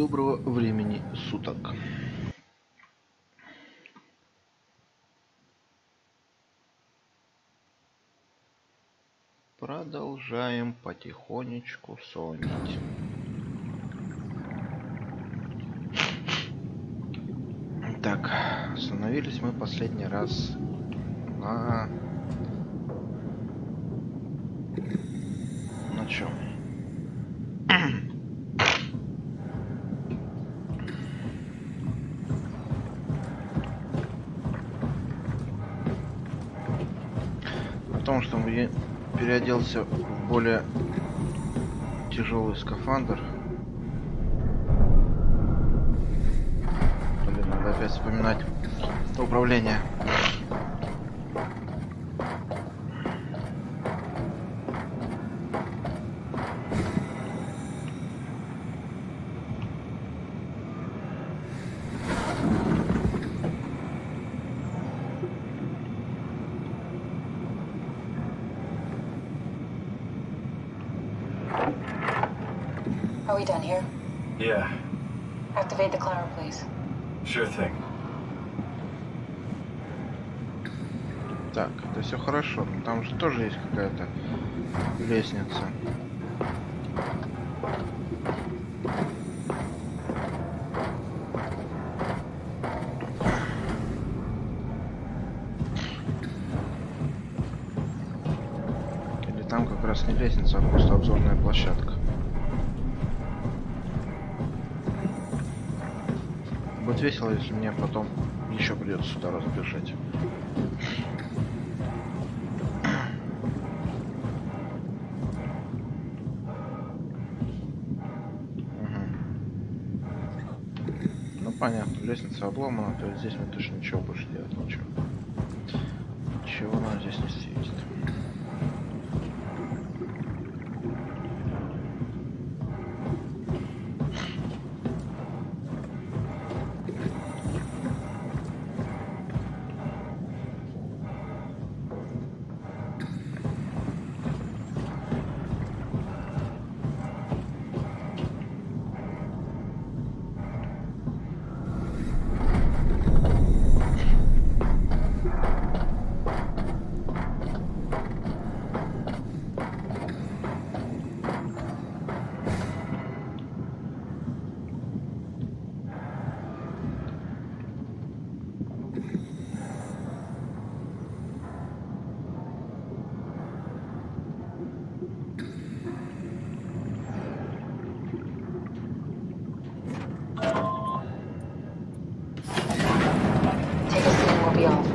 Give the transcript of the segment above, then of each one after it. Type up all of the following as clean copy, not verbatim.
Доброго времени суток. Продолжаем потихонечку сомить. Так, остановились мы последний раз на чем? Потому что я переоделся в более тяжелый скафандр. Блин, надо опять вспоминать управление. Are we done here? Yeah. Activate the climber, please. Sure thing. Так, это все хорошо, но там же тоже есть какая-то лестница. Или там как раз не лестница, а просто обзорная площадка. Будет весело, если мне потом еще придется сюда разбежать. Ну понятно, лестница обломана, то есть здесь мы точно ничего больше делать ничего. Ничего нам здесь не светит. Take a seat and we'll be off.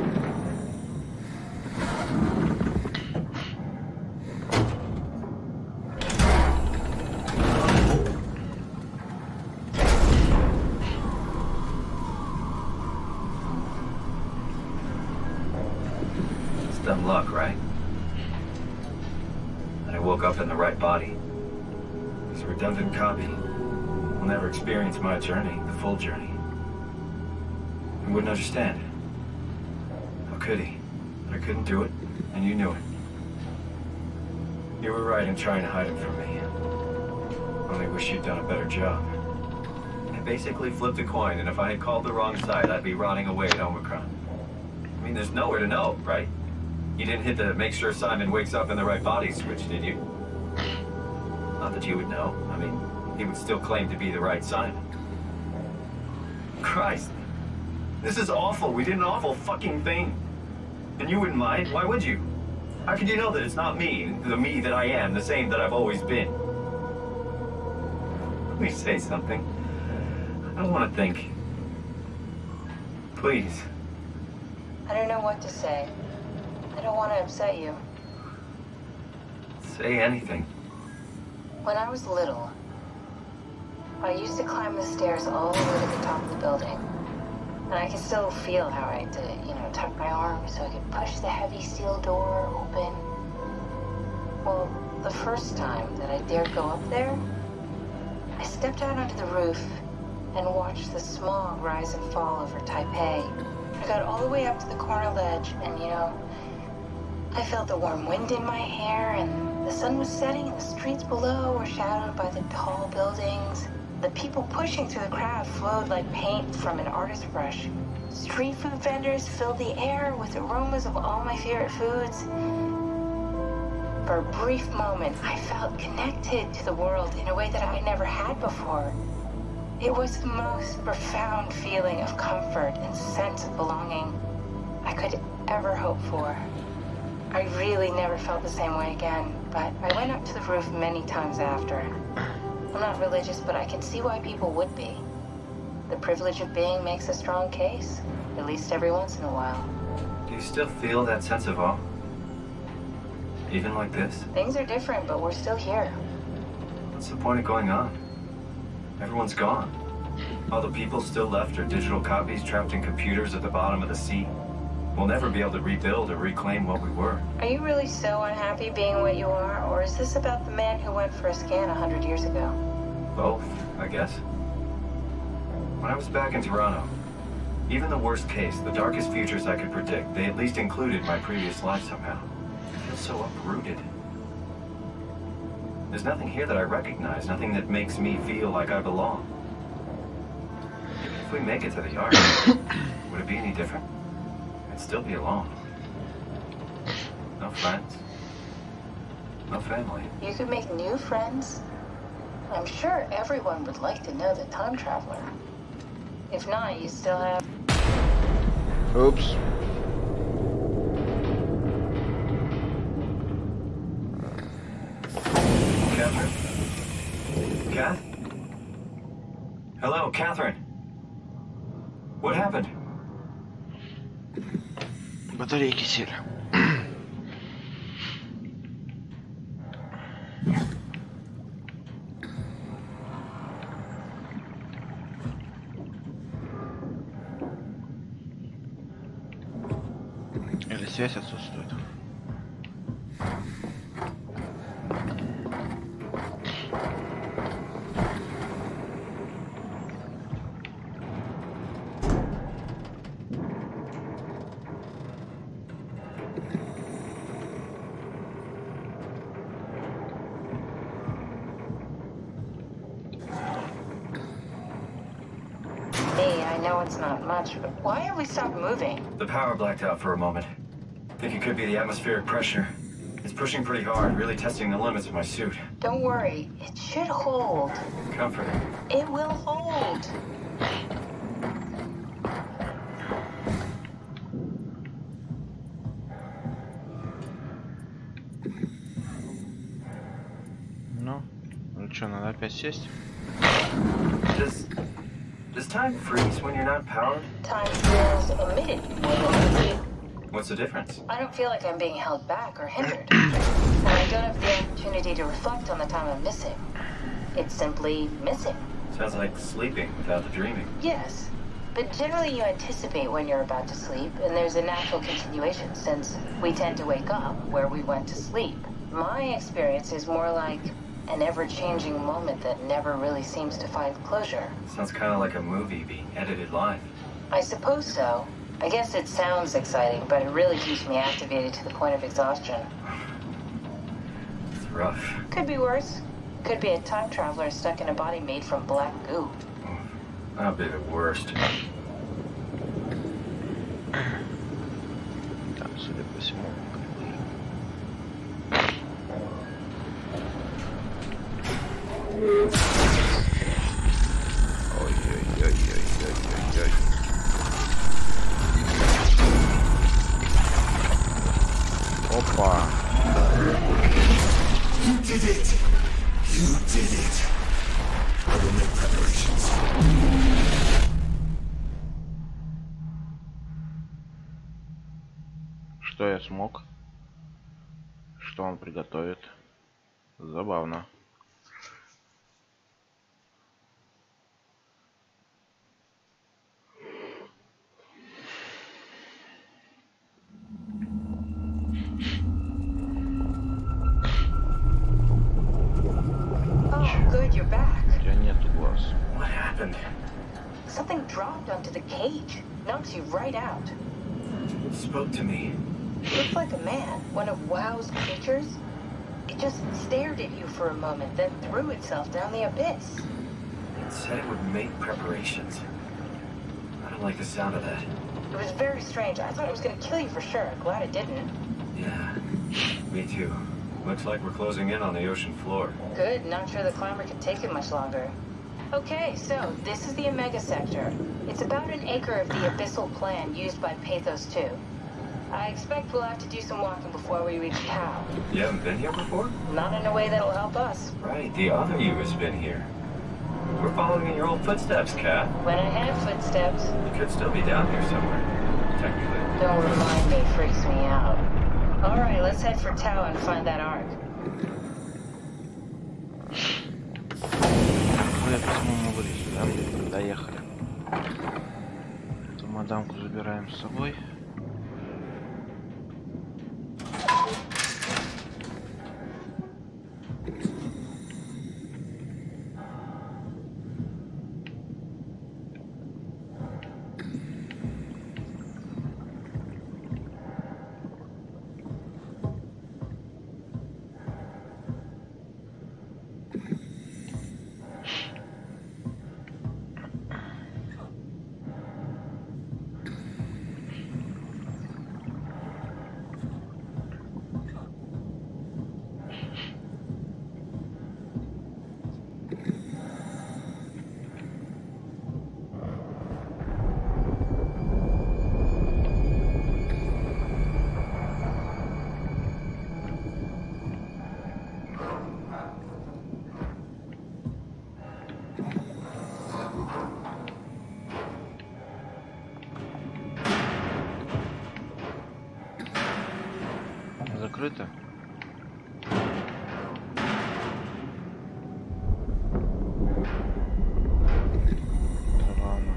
It's dumb luck, right? And I woke up in the right body. It's a redundant copy. I'll never experience my journey, the full journey. He wouldn't understand. How could he? I couldn't do it, and you knew it. You were right in trying to hide him from me. Only wish you'd done a better job. I basically flipped a coin, and if I had called the wrong side, I'd be rotting away at Omicron. I mean, there's nowhere to know, right? You didn't hit the make sure Simon wakes up in the right body switch, did you? Not that you would know. I mean, he would still claim to be the right Simon. Christ. This is awful. We did an awful fucking thing. And you wouldn't mind? Why would you? How could you know that it's not me, the me that I am, the same that I've always been? Please say something. I don't want to think. Please. I don't know what to say. I don't want to upset you. Say anything. When I was little, I used to climb the stairs all the way to the top of the building. And I can still feel how I had to, tuck my arm so I could push the heavy steel door open. Well, the first time that I dared go up there, I stepped out onto the roof and watched the smog rise and fall over Taipei. I got all the way up to the corner ledge and, I felt the warm wind in my hair and The sun was setting and the streets below were shadowed by the tall buildings. The people pushing through the crowd flowed like paint from an artist's brush. Street food vendors filled the air with aromas of all my favorite foods. For a brief moment, I felt connected to the world in a way that I never had before. It was the most profound feeling of comfort and sense of belonging I could ever hope for. I really never felt the same way again, but I went up to the roof many times after. I'm not religious, but I can see why people would be. The privilege of being makes a strong case, at least every once in a while. Do you still feel that sense of awe? Even like this? Things are different, but we're still here. What's the point of going on? Everyone's gone. All the people still left are digital copies trapped in computers at the bottom of the sea. We'll never be able to rebuild or reclaim what we were. Are you really so unhappy being what you are, or is this about the man who went for a scan 100 years ago? Both, I guess. When I was back in Toronto, even the worst case, the darkest futures I could predict, they at least included my previous life somehow. I feel so uprooted. There's nothing here that I recognize, nothing that makes me feel like I belong. If we make it to the yard, would it be any different? I'd still be alone. No friends. No family. You could make new friends. I'm sure everyone would like to know the time traveler. If not, you still have... Oops. Catherine? Kath? Hello, Catherine. What happened? Батарейки сели. Или связь отсутствует. It's not much, but why have we stopped moving? The power blacked out for a moment. Think it could be the atmospheric pressure. It's pushing pretty hard, really testing the limits of my suit. Don't worry, it should hold. Comforting. It will hold. Ну что, надо опять сесть? Does time freeze when you're not powered? Time feels omitted when What's the difference? I don't feel like I'm being held back or hindered. And I don't have the opportunity to reflect on the time I'm missing. It's simply missing. Sounds like sleeping without the dreaming. Yes. But generally you anticipate when you're about to sleep, and there's a natural continuation since we tend to wake up where we went to sleep. My experience is more like an ever-changing moment that never really seems to find closure. Sounds kind of like a movie being edited live. I suppose so. I guess it sounds exciting, but it really keeps me activated to the point of exhaustion. It's rough. Could be worse. Could be a time traveler stuck in a body made from black goo. That'll be the worst. Там, судя по всему, Ой-ой-ой-ой-ой-ой-ой. Опа. You did it! You did it! I will make preparations. Что я смог? Что он приготовит? Забавно. Good, you're back. У тебя нету глаз. What happened? Something dropped onto the cage. Knocks you right out. It spoke to me. Looks like a man, one of WoW's creatures. It It just stared at you for a moment, then threw itself down the abyss. It said it would make preparations. I don't like the sound of that. It was very strange. I thought it was gonna kill you for sure. Glad it didn't. Yeah, me too. Looks like we're closing in on the ocean floor. Good. Not sure the climber can take it much longer. Okay, so this is the Omega Sector. It's about an acre of the abyssal plan used by Pathos 2. I expect we'll have to do some walking before we reach Tau. You haven't been here before? Not in a way that'll help us. Right, the other you has been here. We're following in your old footsteps, Kat. When I have footsteps. You could still be down here somewhere, technically. Don't remind me, freaks me out. Alright, let's head for Tau and find that ark. Я по-моему были сюда, доехали. Эту мадамку забираем с собой. Закрыто. Ладно.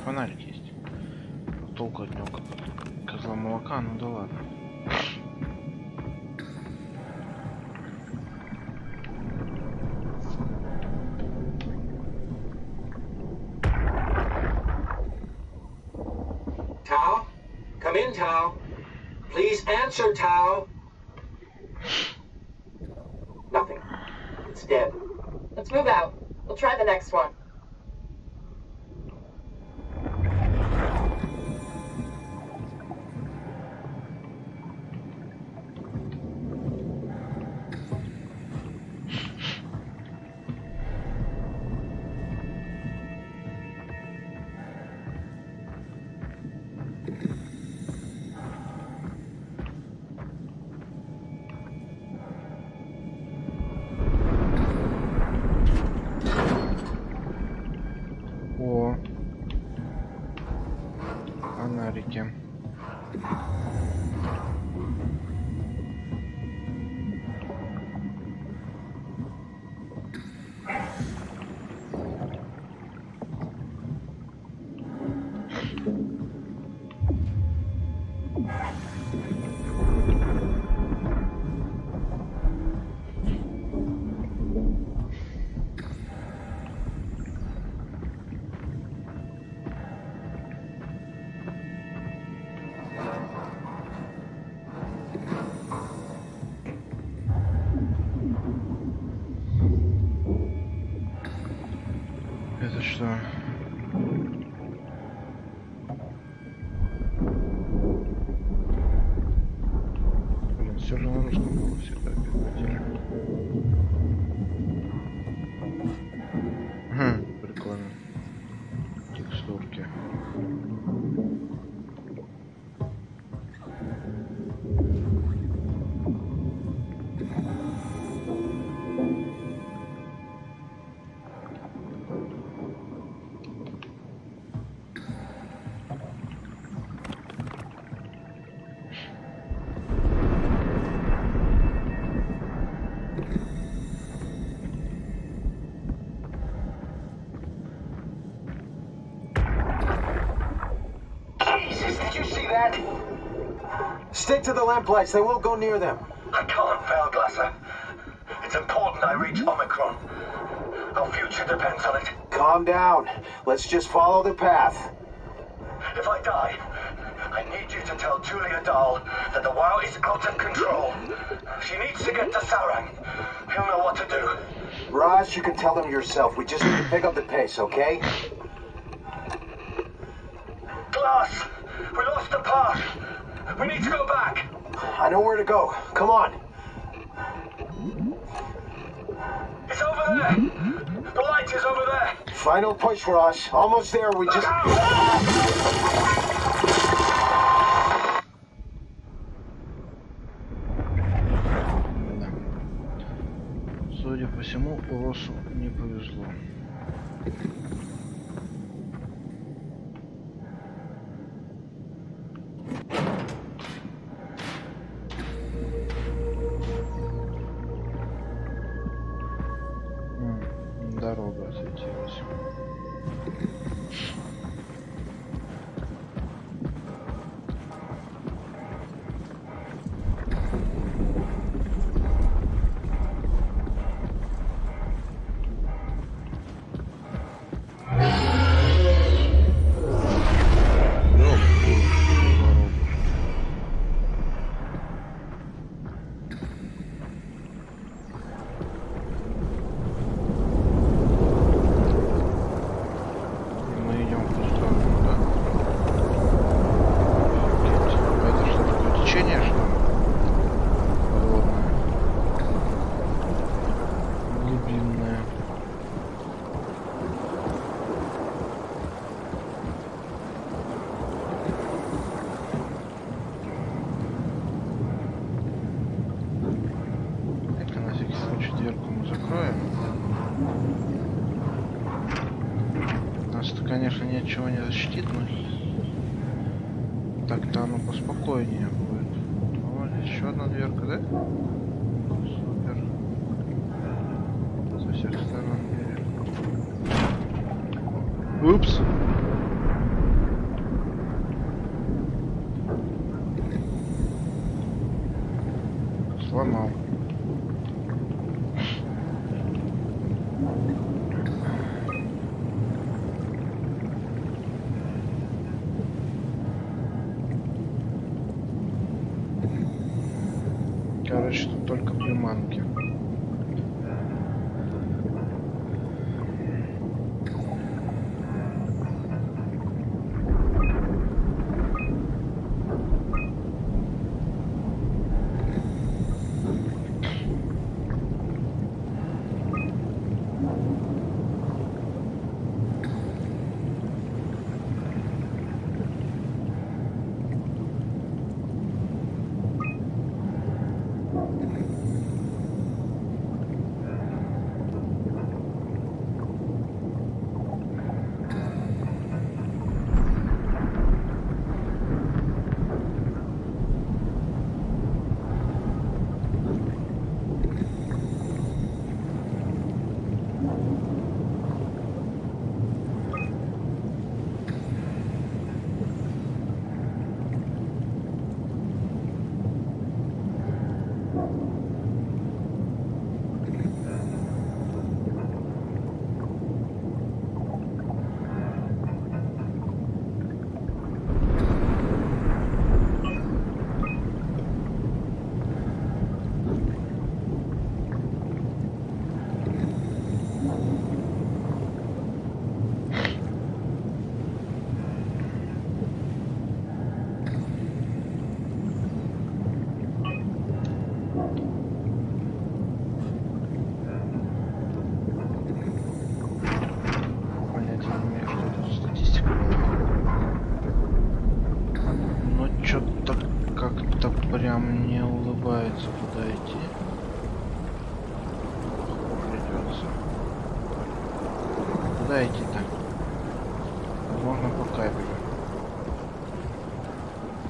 Фонарик есть. Толку от него как козла молока, ну да ладно. Tau? Come in, Tau. Please answer, Tau. Nothing. It's dead. Let's move out. We'll try the next one. О, фонарики. Это что? Блин, все же на русском было всегда переводили. Прикольно. Текстурки. Stick to the lamp lights. They won't go near them. I can't fail, Glasser. It's important I reach Omicron. Our future depends on it. Calm down. Let's just follow the path. If I die, I need you to tell Julia Dahl that the WoW is out of control. She needs to get to Sarang. He'll know what to do. Raj, you can tell them yourself. We just need to pick up the pace, okay? Glass! We lost the path! We need to go back! I know where to go. Come on. It's over there! The light is over there! Final push, Raj. Almost there. We just... Судя по всему, Росу не повезло. Дорога осветилась. Конечно, ничего не защитит, но так-то оно поспокойнее будет. О, здесь еще одна дверка, да? Супер. Со всех сторон дверь. Упс. Сломал. Короче, тут только приманки. Прям не улыбается, куда идти. Придется. Куда идти-то? Возможно, по кабелю.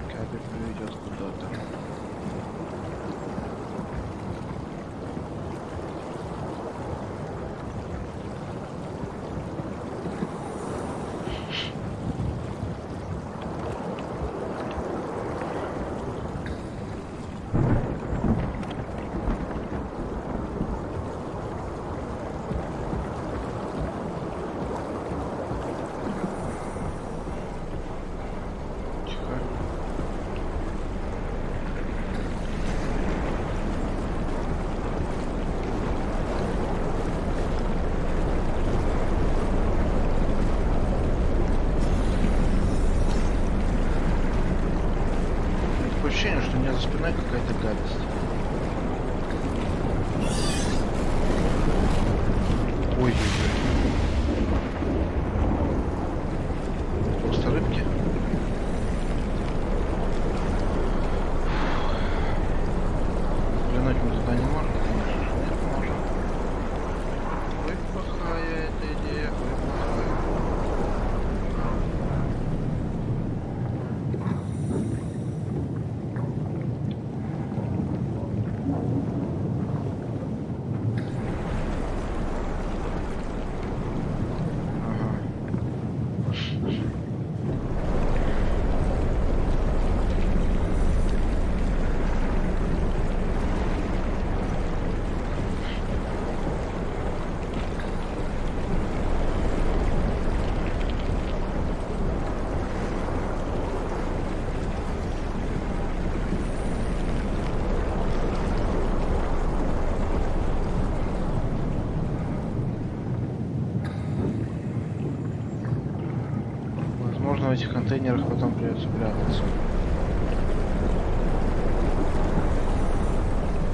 Кабель приведет куда-то. в этих контейнерах потом придется прятаться.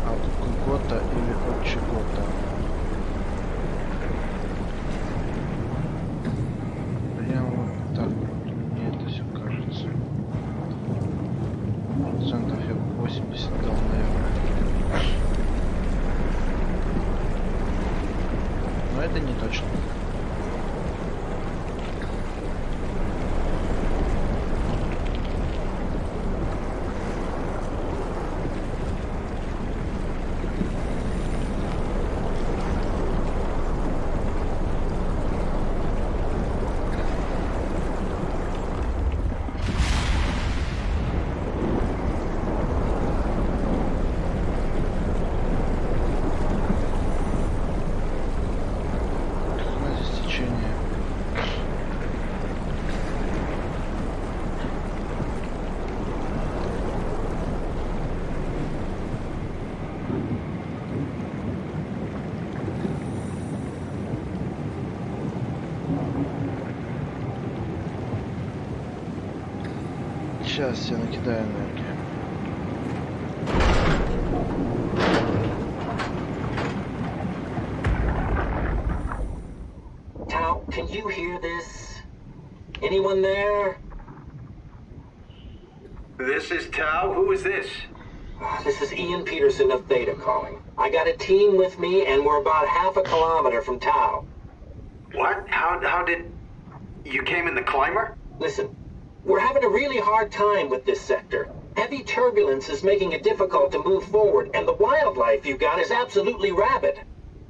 От кого-то или от чего-то. Прямо вот так вот мне это все кажется. Процентов я 80 дал, наверное. Но это не точно. Сейчас я накидаю энергию. Tao, can you hear this? Anyone there? This is Tao. Who is this? This is Ian Peterson of Theta calling. I got a team with me and we're about half a kilometer from Tao. What? How did... You came in the climber? Listen, we're having a really hard time with this sector. Heavy turbulence is making it difficult to move forward, and the wildlife you got is absolutely rabid.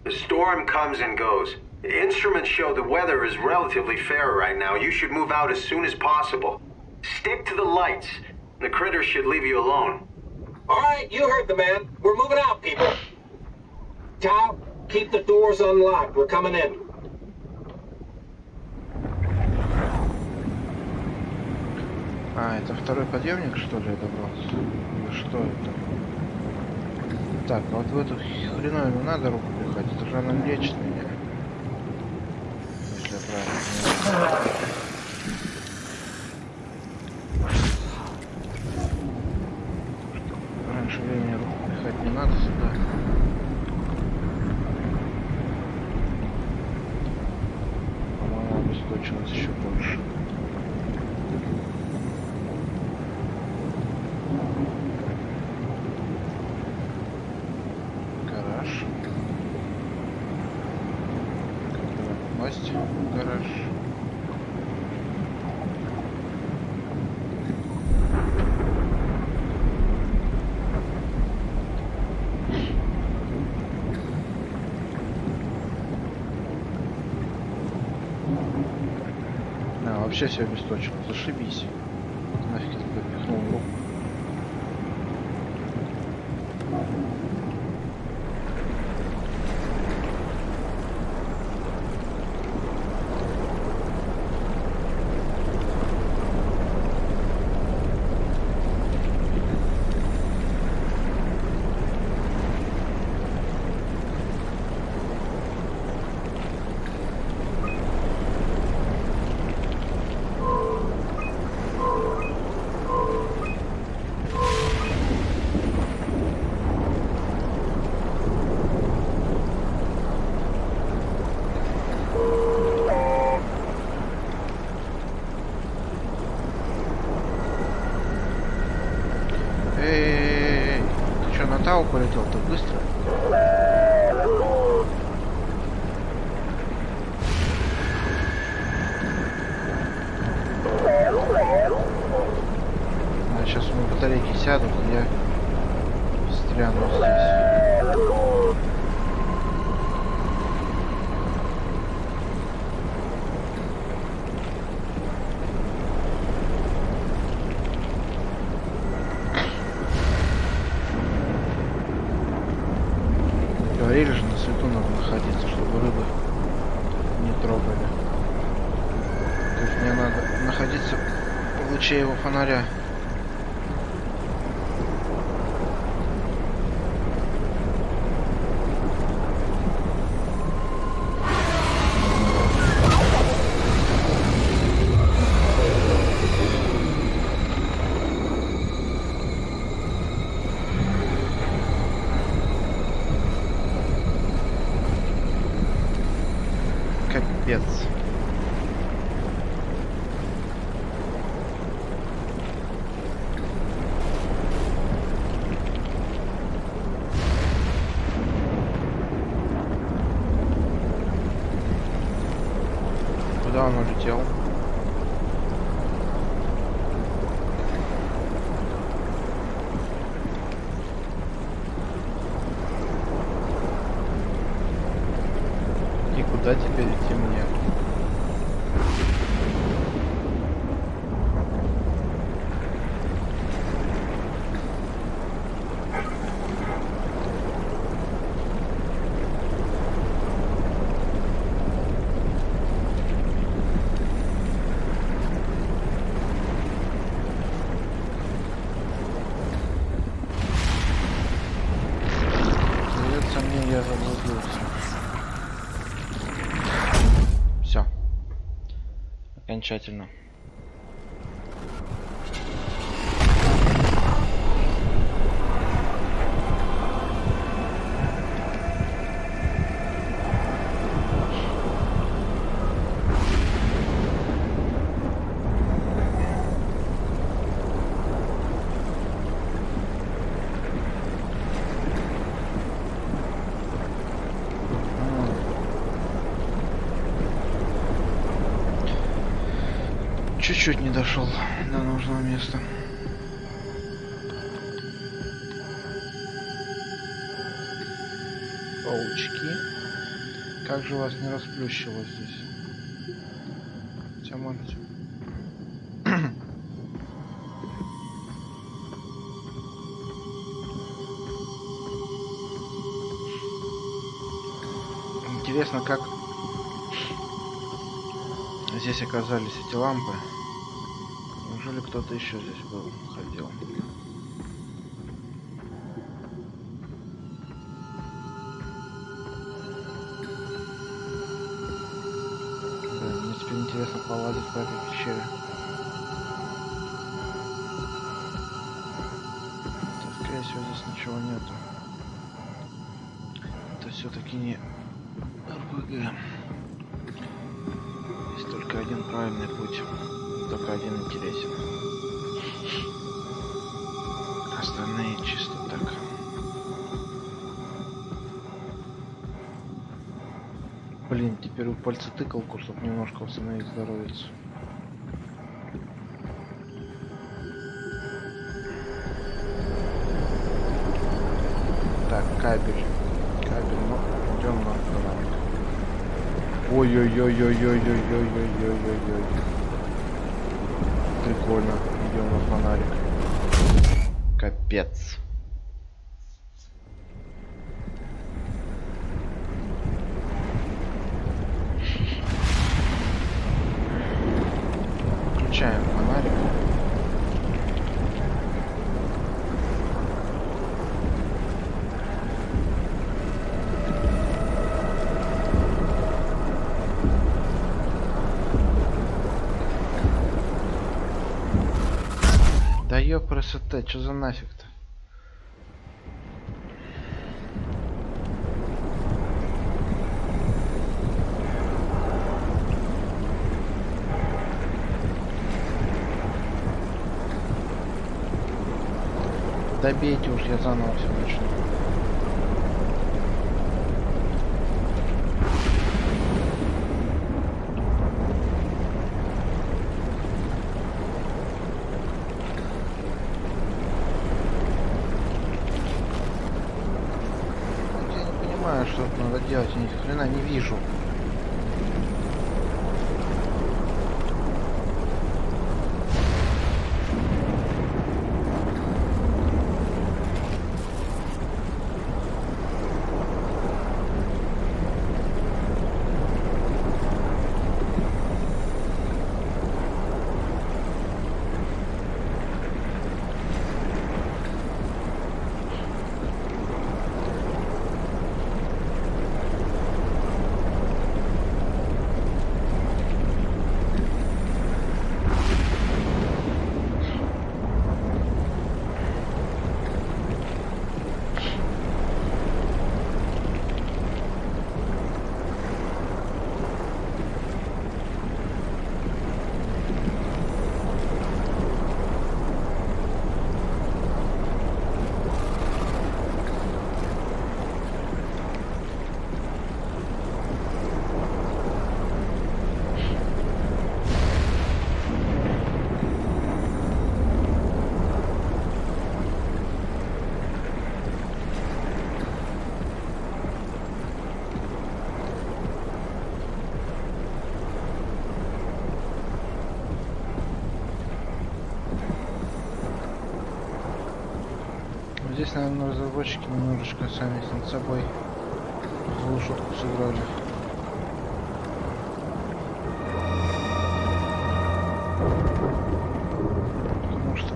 The storm comes and goes. Instruments show the weather is relatively fair right now. You should move out as soon as possible. Stick to the lights. The critters should leave you alone. All right, you heard the man. We're moving out, people. Tao, keep the doors unlocked. We're coming in. А, это второй подъемник, что ли, я добрался? Или что это? Так, а вот в эту хреновину надо руку пихать, это же она лечит меня. Если я правильно понимаю. Раньше времени руку пихать не надо сюда. По-моему, обесточилось еще больше. Гараж. Как попасть в гараж? А, вообще все обесточено. Зашибись. Нафиг я туда пихнул руку. Тау полетел так быстро. А сейчас у меня батарейки сядут, и я встряну здесь. Говорили же, на свету надо находиться, чтобы рыбы не трогали. То есть мне надо находиться в луче его фонаря. Капец. Куда он улетел? И куда теперь идти мне? Я заблудился. Все. Окончательно. Чуть-чуть не дошел до нужного места. Паучки. Как же вас не расплющило здесь? Хотя можете. Интересно, как здесь оказались эти лампы. Неужели кто-то еще здесь был, ходил? Да, мне теперь интересно полазить по этой пещере. Хотя, скорее всего, здесь ничего нету. Это все-таки не РПГ. Есть только один правильный путь. Только один интересен. Остальные чисто так. Блин, теперь в пальцы тыкалку, чтобы немножко восстановить здоровье. Так, кабель. Кабель, ну, идем на фонарик. Ой-ой-ой-ой-ой-ой-ой-ой-ой-ой-ой. Прикольно, идем на фонарик. Капец. Включаем фонарик. Да ёпрст, что за нафиг-то? Добейте уж, я заново все начну. Что надо делать, я ни хрена не вижу. Здесь, наверное, разработчики немножечко сами над собой злую шутку сыграли. Потому что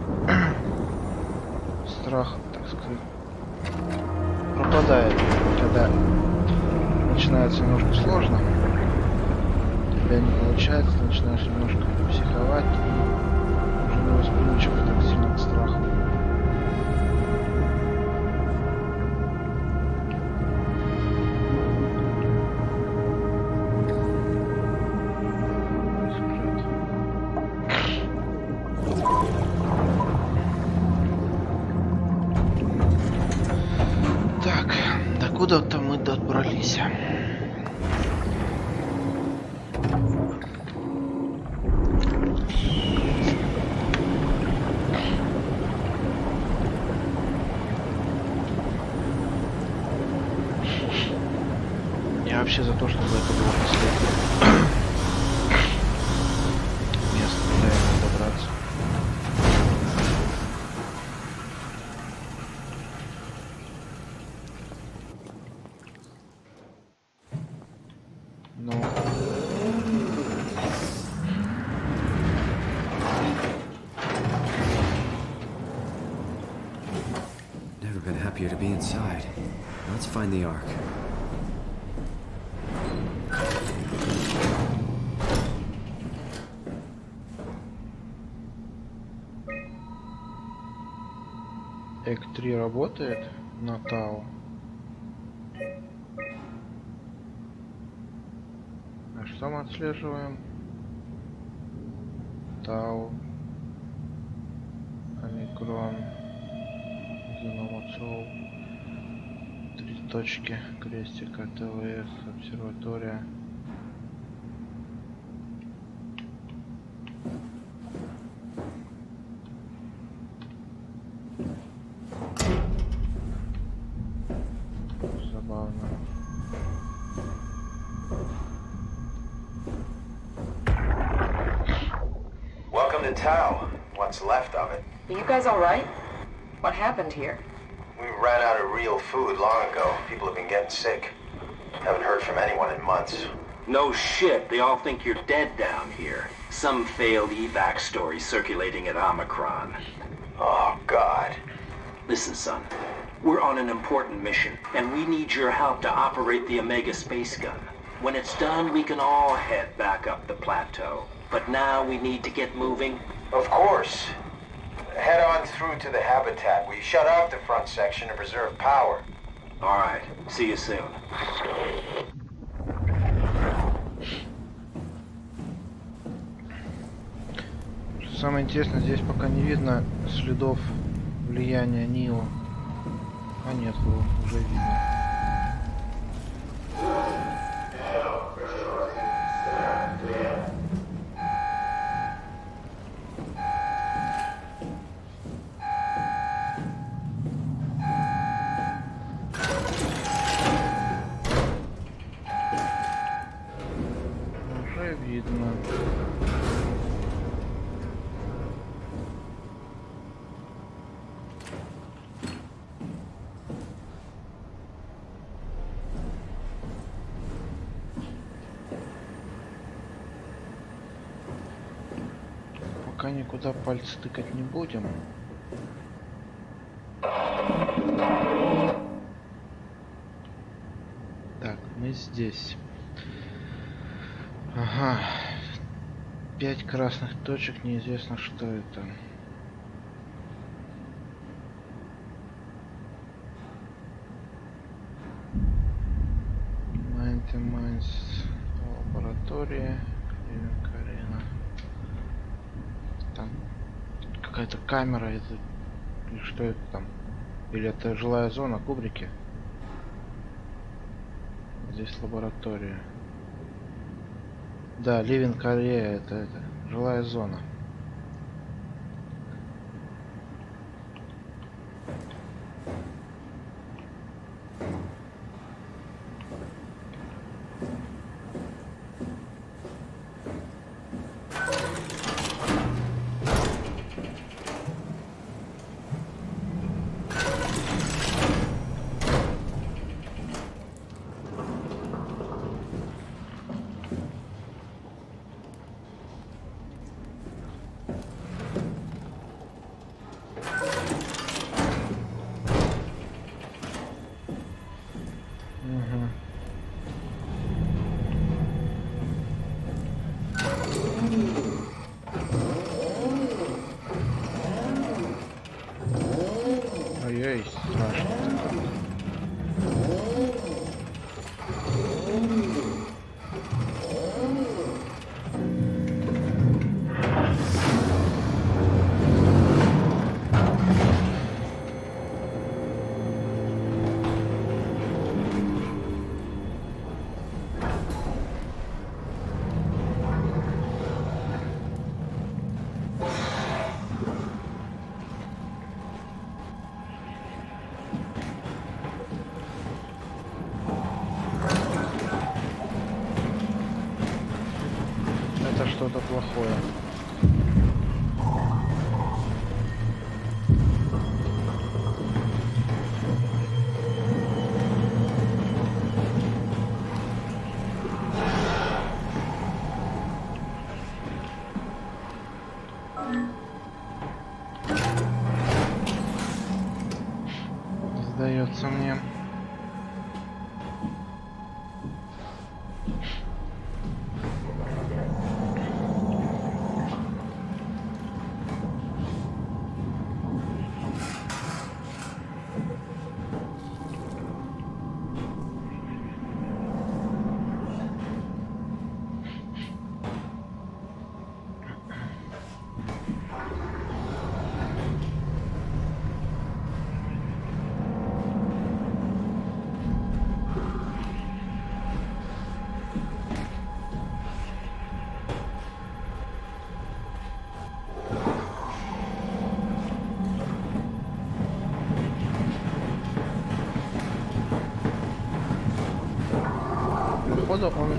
страх, так сказать, пропадает, когда начинается немножко сложно. У тебя не получается, ты начинаешь немножко психовать и уже не восприимчив так сильно к страху. Так, докуда-то мы добрались. Я вообще за то, чтобы это было последнее место, куда я мог добраться. Ну. Never been happier to be inside. Let's find the Ark. Эк-3 работает на Тау. А что мы отслеживаем? Тау, омикрон, геном отцов, 3 точки, крестик, АТВС, обсерватория. Забавно. Welcome to Tau. What's left of it. Are you guys alright? What happened here? We ran out of real food long ago. People have been getting sick. Haven't heard from anyone in months. No shit, they all think you're dead down here. Some failed evac story circulating at Omicron. Oh, God. Listen, son. We're on an important mission, and we need your help to operate the Omega space gun. When it's done, we can all head back up the plateau. But now we need to get moving. Of course. Head on through to the habitat. We shut off the front section to preserve power. All right. See you soon. Самое интересное, здесь пока не видно следов влияния Нио. А нет, его уже видно. Уже видно. Пока никуда пальцы тыкать не будем. Так, мы здесь. Ага. 5 красных точек, неизвестно, что это. Майнс лаборатория, Арена. Там какая-то камера, это или что это там? Или это жилая зона, кубрики? Здесь лаборатория. Да, Living Корея, это жилая зона. это что-то плохое. Сдается мне. Походу он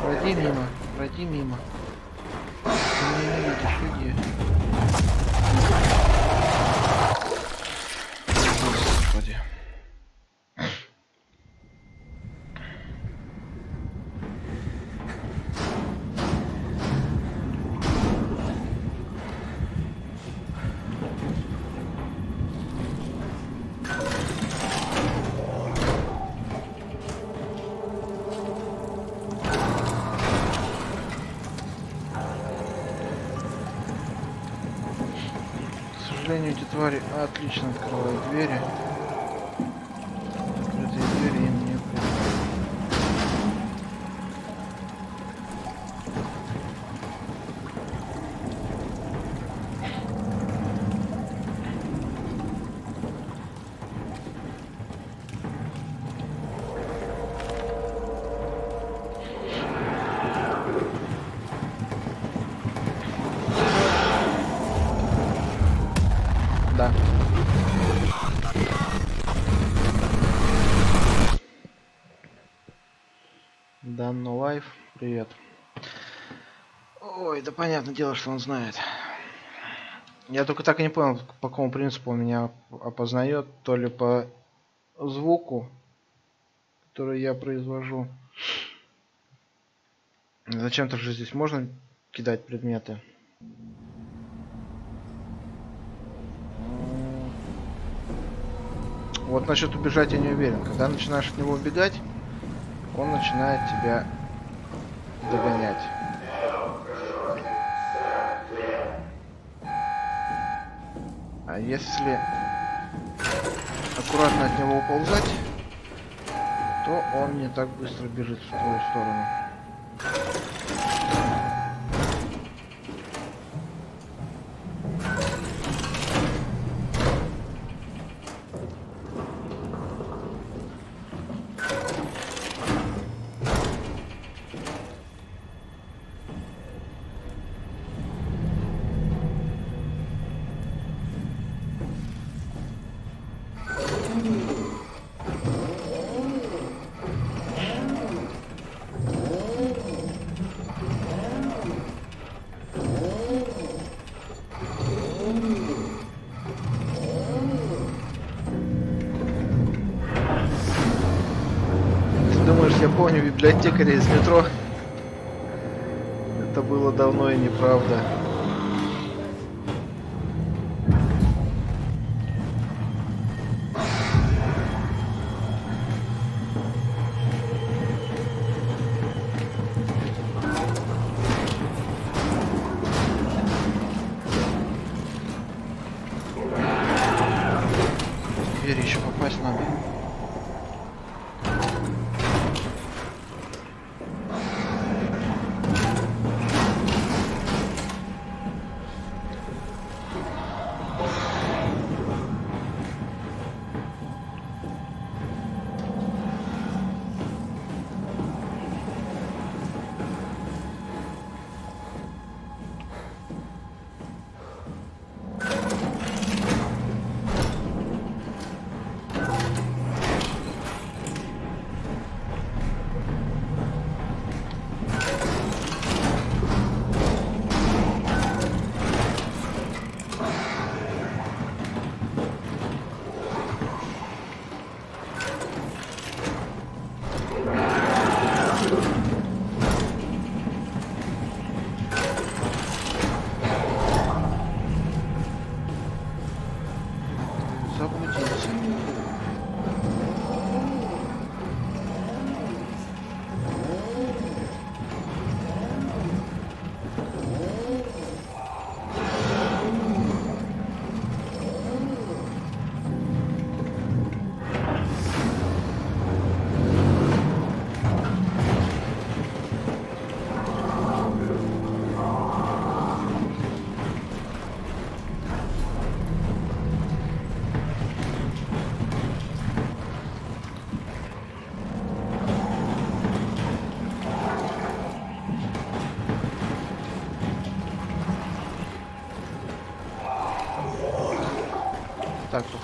пройди мимо, пройди мимо. Ты меня не видишь, иди. Господи. К сожалению, эти твари отлично открывают двери. Открытые двери им не пройти. Да. Данно лайф, привет. Ой, да понятное дело, что он знает. Я только так и не понял, по какому принципу он меня опознает. То ли по звуку, который я произвожу. Зачем-то же здесь можно кидать предметы. Вот насчет убежать я не уверен. Когда начинаешь от него убегать, он начинает тебя догонять. А если аккуратно от него уползать, то он не так быстро бежит в твою сторону. Я помню библиотекаря из метро. Это было давно и неправда. В дверь еще попасть надо.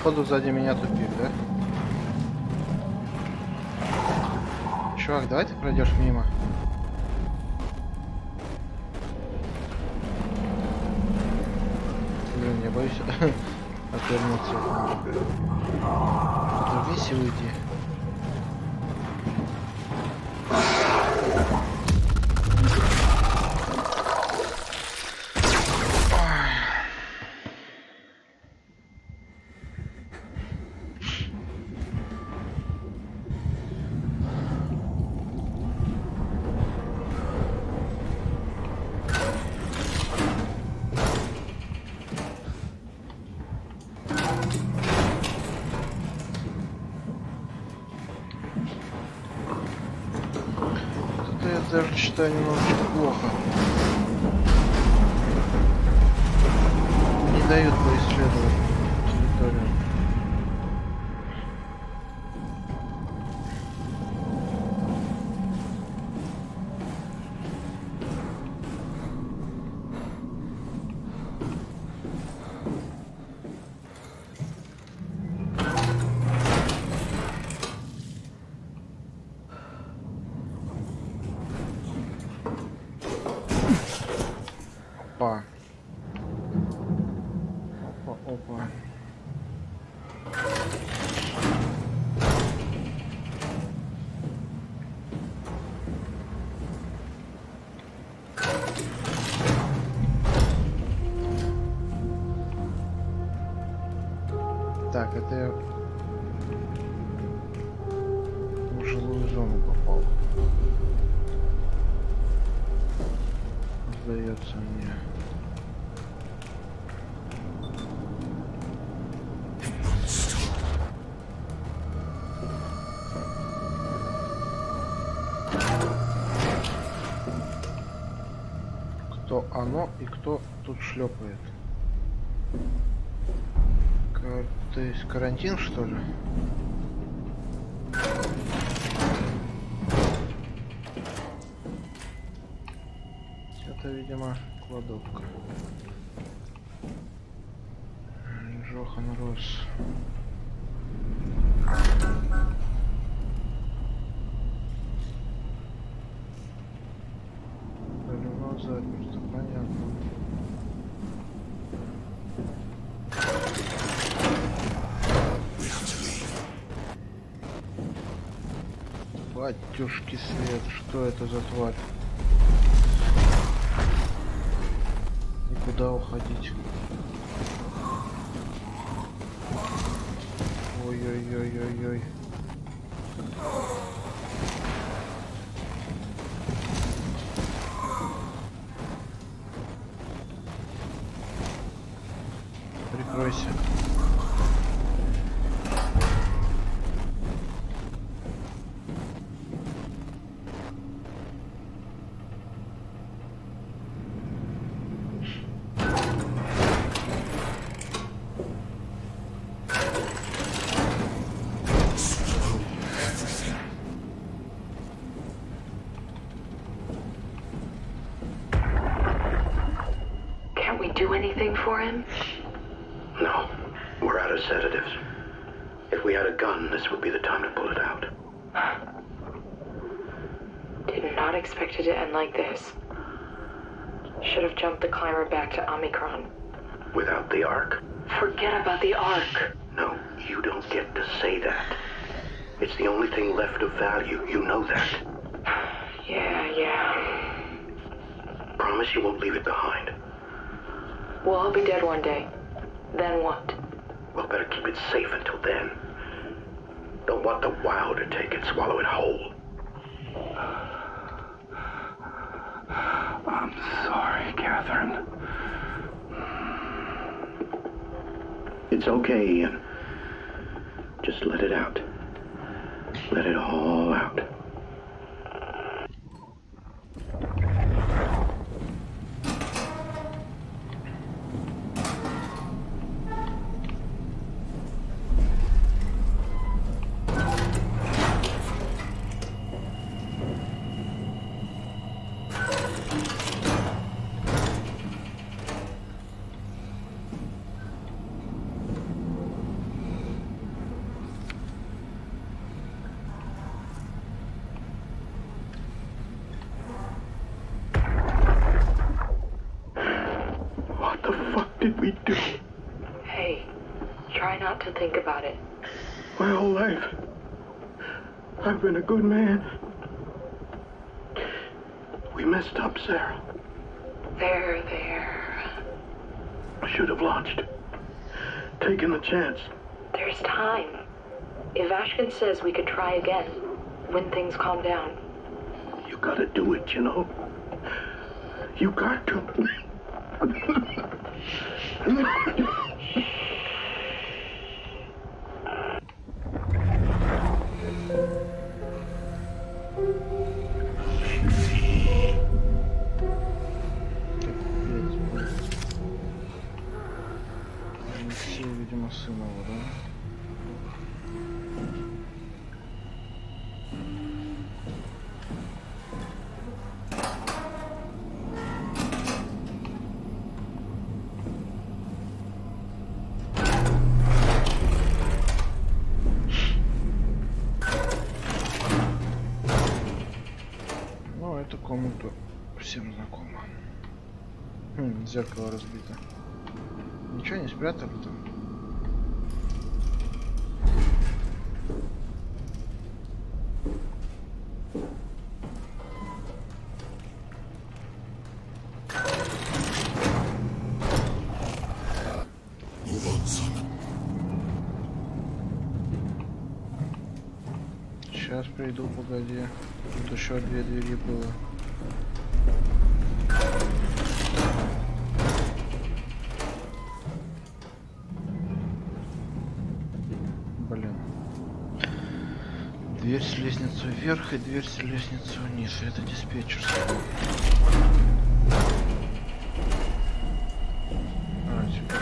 Походу сзади меня тупик, да? Чувак, давай ты пройдешь мимо. Блин, я боюсь отвернуться. Оторвись и уйди. Даже читаю немножечко плохо. Не дают поисследовать территорию. Опа. Опа, опа. Так, это я в жилую зону попал. Сдается мне. Кто оно и кто тут шлепает? То есть карантин, что ли? Это, видимо, кладовка. Жохан Рос. Давно заперто, понятно. Батюшки свет, что это за тварь? И куда уходить? Ой-ой-ой-ой-ой. Прикройся. Do anything for him? No, we're out of sedatives. If we had a gun, this would be the time to pull it out. Did not expect it to end like this. Should have jumped the climber back to Omicron. Without the Ark? Forget about the Ark. No, you don't get to say that. It's the only thing left of value. You know that. Yeah. Promise you won't leave it behind. Well, I'll be dead one day. Then what? Well, better keep it safe until then. Don't want the Wild to take it, swallow it whole. I'm sorry, Catherine. It's okay, Ian. Just let it out. Let it all out. do? Hey, try not to think about it. My whole life, I've been a good man. We messed up, Sarah. There. I should have launched. Taken the chance. There's time. If Ashkin says we could try again, when things calm down. You gotta do it, you know? You got to. Алексей, видимо, сын его, да? Ну, эту комнату всем знакома. Зеркало разбито. Ничего не спрятали там? Сейчас приду, погоди. Тут еще 2 двери было. Блин. Дверь с лестницей вверх и дверь с лестницей вниз. Это диспетчерская. Сюда.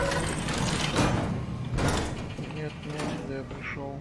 Нет, сюда я пришел.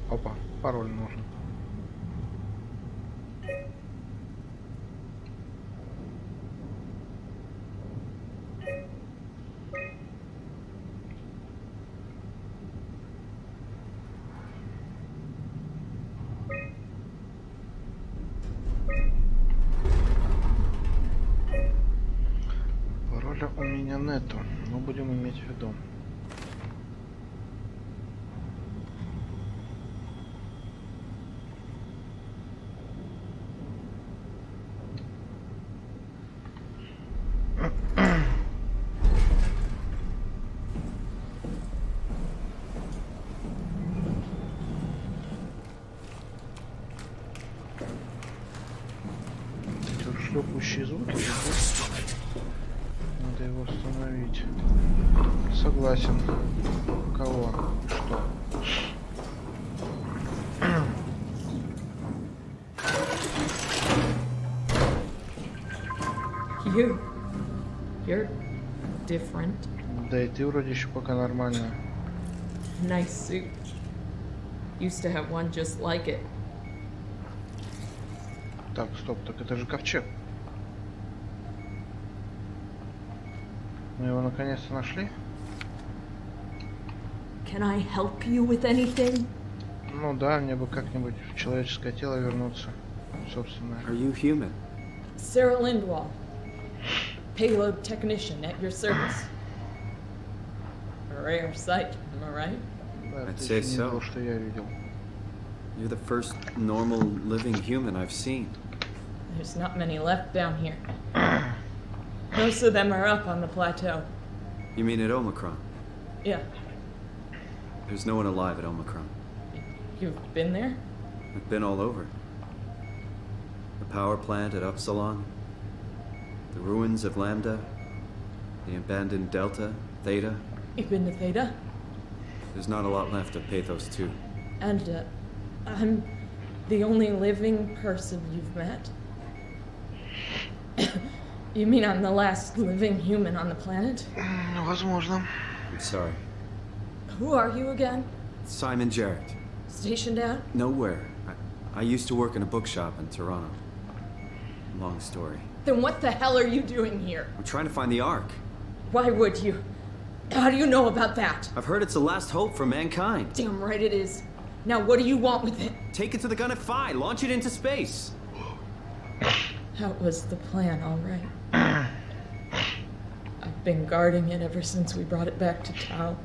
Опа, пароль нужен. Пароля у меня нету, но будем иметь в виду. Шлепающие звуки, надо его остановить. Согласен. Кого? Что? You're different. Да и ты вроде еще пока нормально. Nice suit. Used to have one just like it. Так, стоп, так это же ковчег. Мы его наконец-то нашли. Can I help you with anything? Ну да, мне бы как-нибудь в человеческое тело вернуться, собственно. Are you human? Sarah Lindwall, payload technician at your service. A rare sight, am I right? Да, I'd это say еще не so. то, что я видел. You're the first normal living human I've seen. There's not many left down here. Most of them are up on the plateau. You mean at Omicron? Yeah. There's no one alive at Omicron. You've been there? I've been all over. The power plant at Upsilon, the ruins of Lambda, the abandoned Delta, Theta. You've been to Theta? There's not a lot left of Pathos 2. And, I'm the only living person you've met? You mean I'm the last living human on the planet? Возможно. I'm sorry. Who are you again? Simon Jarrett. Stationed out? Nowhere. I used to work in a bookshop in Toronto. Long story. Then what the hell are you doing here? I'm trying to find the Ark. Why would you? How do you know about that? I've heard it's the last hope for mankind. Damn right it is. Now what do you want with it? Take it to the Gun at Phi. Launch it into space. That was the plan, all right. I've been guarding it ever since we brought it back to Tau.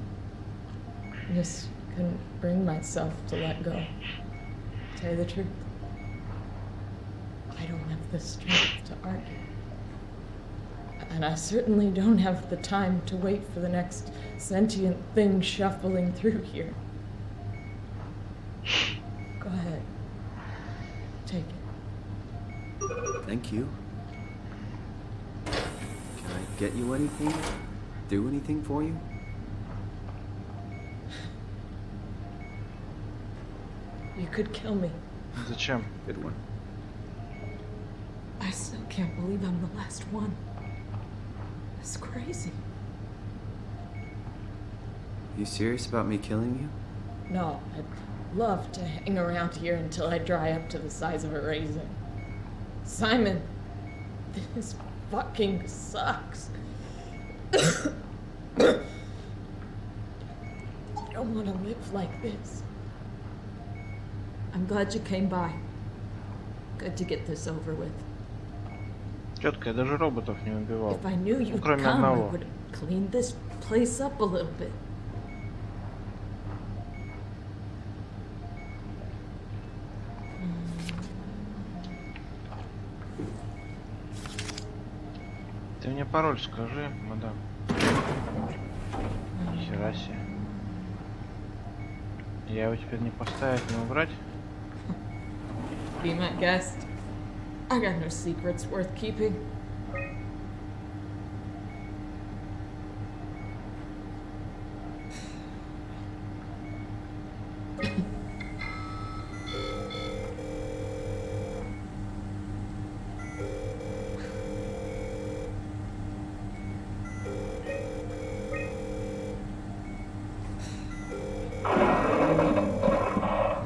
I just couldn't bring myself to let go. To tell you the truth, I don't have the strength to argue. And I certainly don't have the time to wait for the next sentient thing shuffling through here. Go ahead. Take it. Thank you. Can I get you anything? Do anything for you? You could kill me. Зачем? Good one. I still can't believe I'm the last one. That's crazy. You serious about me killing you? No, I'd love to hang around here until I dry up to the size of a raisin. Simon, this fucking sucks. I don't want to live like this. I'm glad you came by. Good to get this over with. Тетка, я даже роботов не убивал. If I knew you'd Кроме come, I одного. would have cleaned this place up a little bit. Ты мне пароль скажи, мадам. Нихера себе. Я его теперь не поставить, не убрать? Be my guest. I got no secrets worth keeping.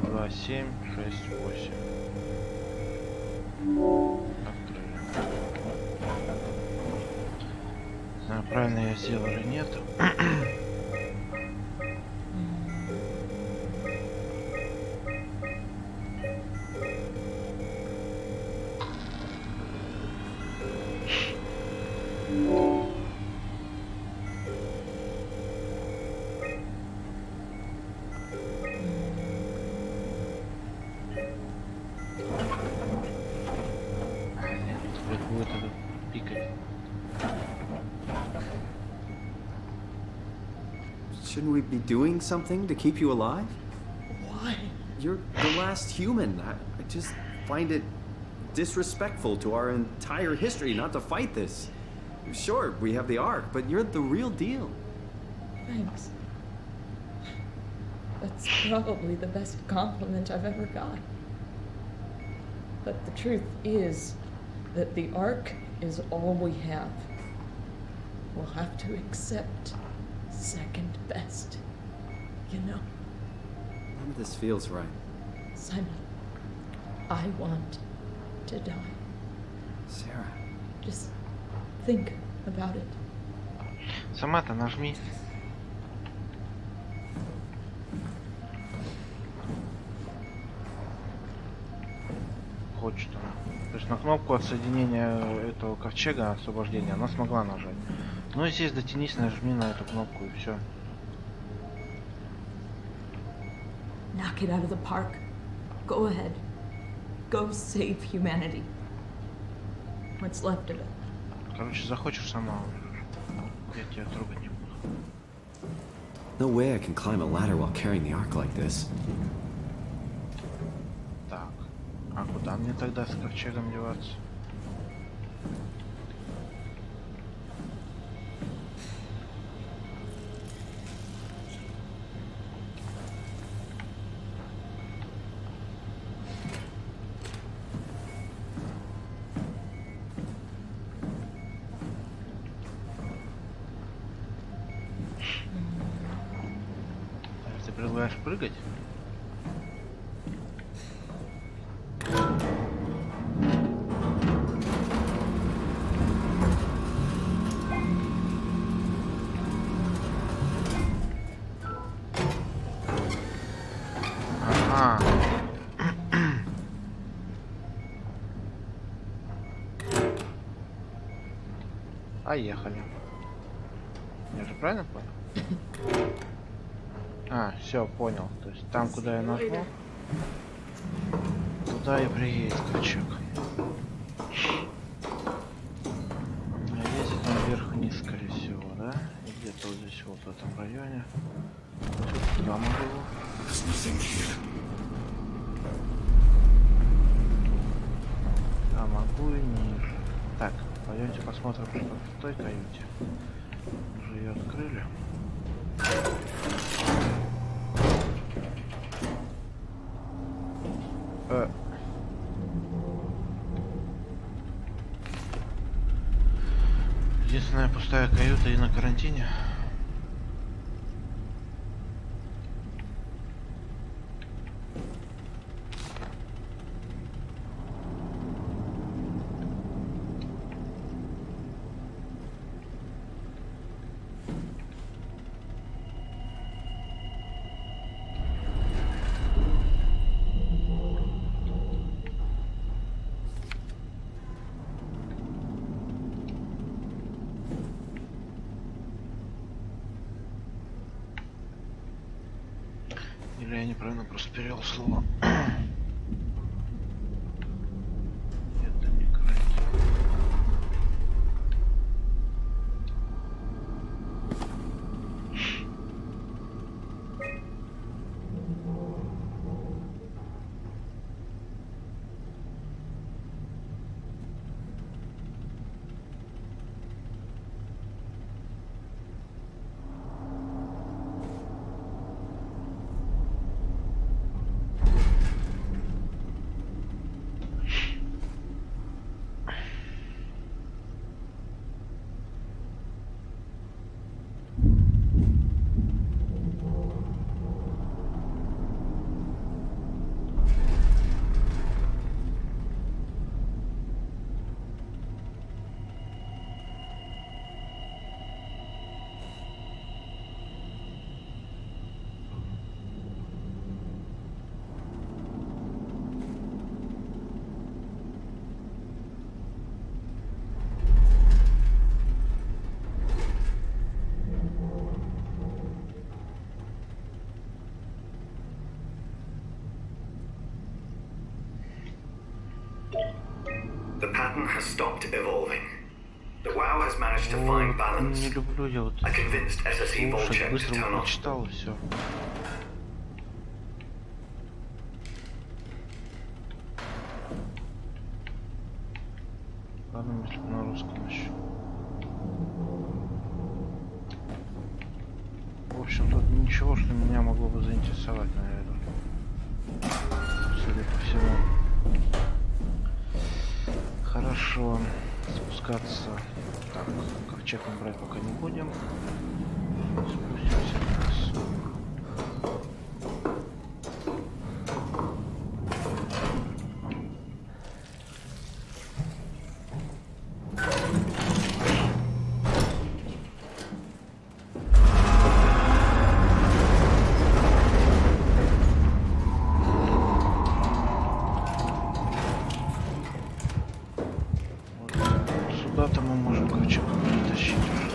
Два, 7, 6, 8. Открыли. Не знаю, правильно я сделал или нет. Будет это пикать. Shouldn't we be doing something to keep you alive? Why? You're the last human. I just find it disrespectful to our entire history not to fight this. Sure, we have the Ark, but you're the real deal. Thanks. That's probably the best compliment I've ever got. But the truth is that the Ark is all we have. We'll have to accept second best. You know? None of this feels right. Simon, I want to die. Sarah. Just think about it. Сама-то нажми. Хочет она. То есть на кнопку отсоединения этого ковчега освобождения она смогла нажать. Ну и здесь дотянись, нажми на эту кнопку и все. Knock it out of the park. Go ahead. Go save humanity. What's left of it. Короче, захочешь сама. Я тебя трогать не буду. No way I can climb a ladder while carrying the Ark like this. Так. А куда мне тогда с ковчегом деваться? начинаешь прыгать. Ага. Поехали. Я же правильно понял? А, все, понял. То есть там, куда я нажму, туда и приедет крючок. Ездит он вверх-вниз, скорее всего, да? И где-то вот здесь, вот в этом районе. Туда могу. А могу и ниже. Так, пойдемте посмотрим, что в той каюте. Уже ее открыли. Единственная пустая каюта и на карантине. Или я неправильно просто перевел слово. Это не карантин. The pattern has stopped evolving. The WoW has managed to find balance. Не люблю я вот I convinced SSE слушать, Volcheck to быстро turn off. прочитал и все. Ладно, если на русском еще. В общем, тут ничего, что меня могло бы заинтересовать, наверное. Судя по всему. Хорошо. Спускаться. Так, ковчег мы брать пока не будем. Спустимся вниз. Куда-то мы можем ковчег притащить уже.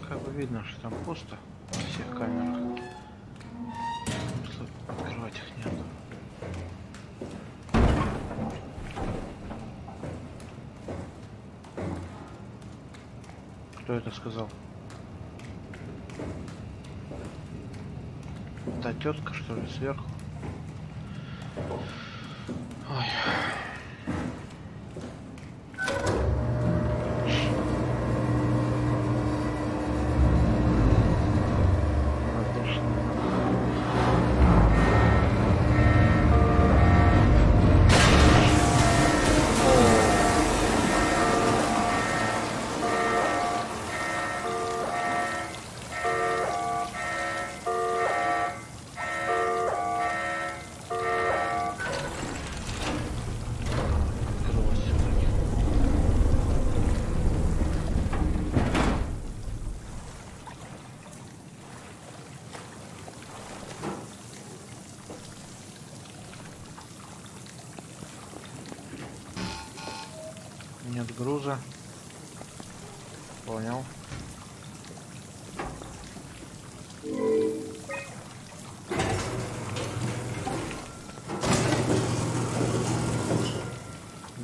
Как бы видно, что там пусто на всех камерах. Смысла открывать их нет. Кто это сказал? Та тетка, что ли, сверху? Ой. Нет груза. Понял.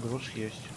Груз есть.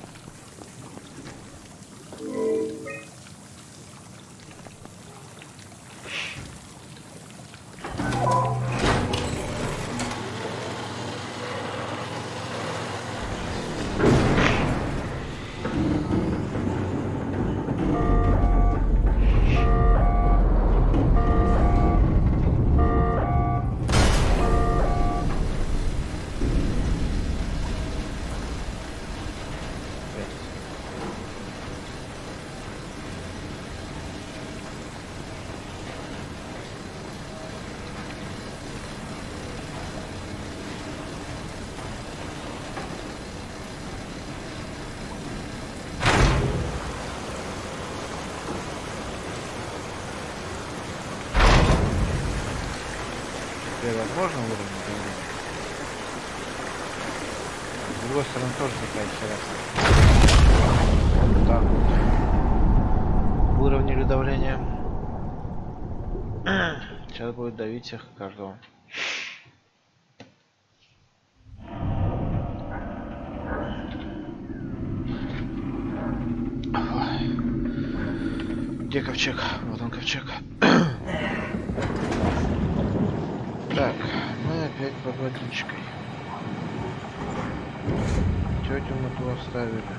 Возможно выровнять давление. С другой стороны тоже такая херня. Вот так вот. Выровняли давление. Сейчас будет давить всех каждого. Где ковчег? Вот он ковчег. Так, мы опять под водичкой. Тетю мы ту оставили.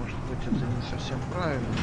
Может быть, это не совсем правильно.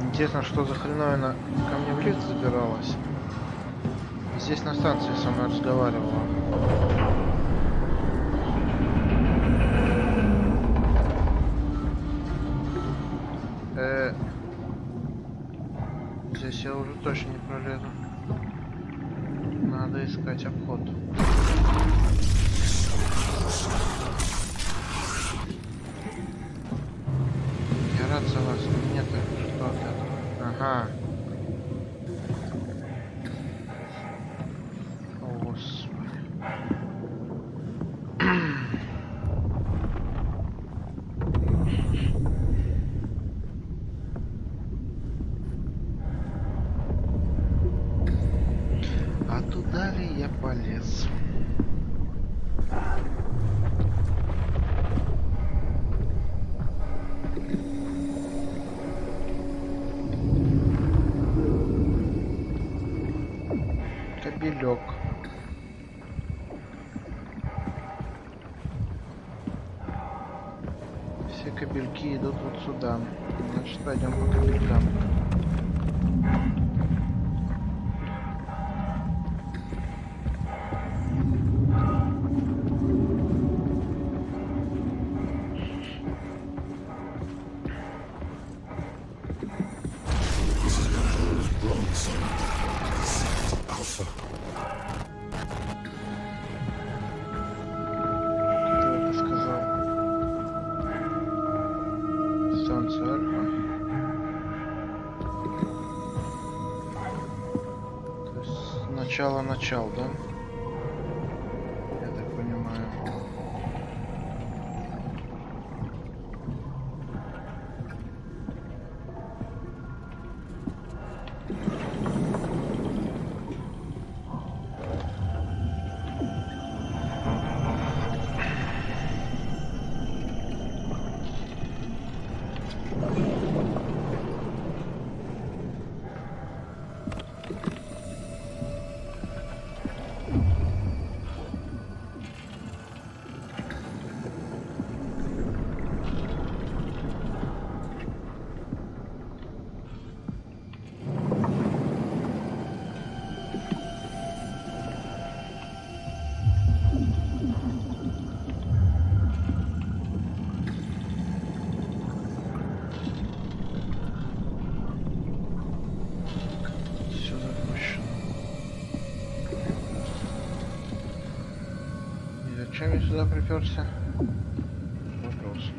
Интересно, что за хреновина ко мне в лифт забиралась. Здесь на станции со мной разговаривала. Здесь я уже точно не пролезу. Надо искать обход. Я рад за вас, нет что-то. Ага. О, Господи. А туда ли я полез? Кабелек. Все кабельки идут вот сюда. Значит, пойдем по кабелькам. Начало, да? Я так понимаю. Зачем я сюда приперся? Вопрос.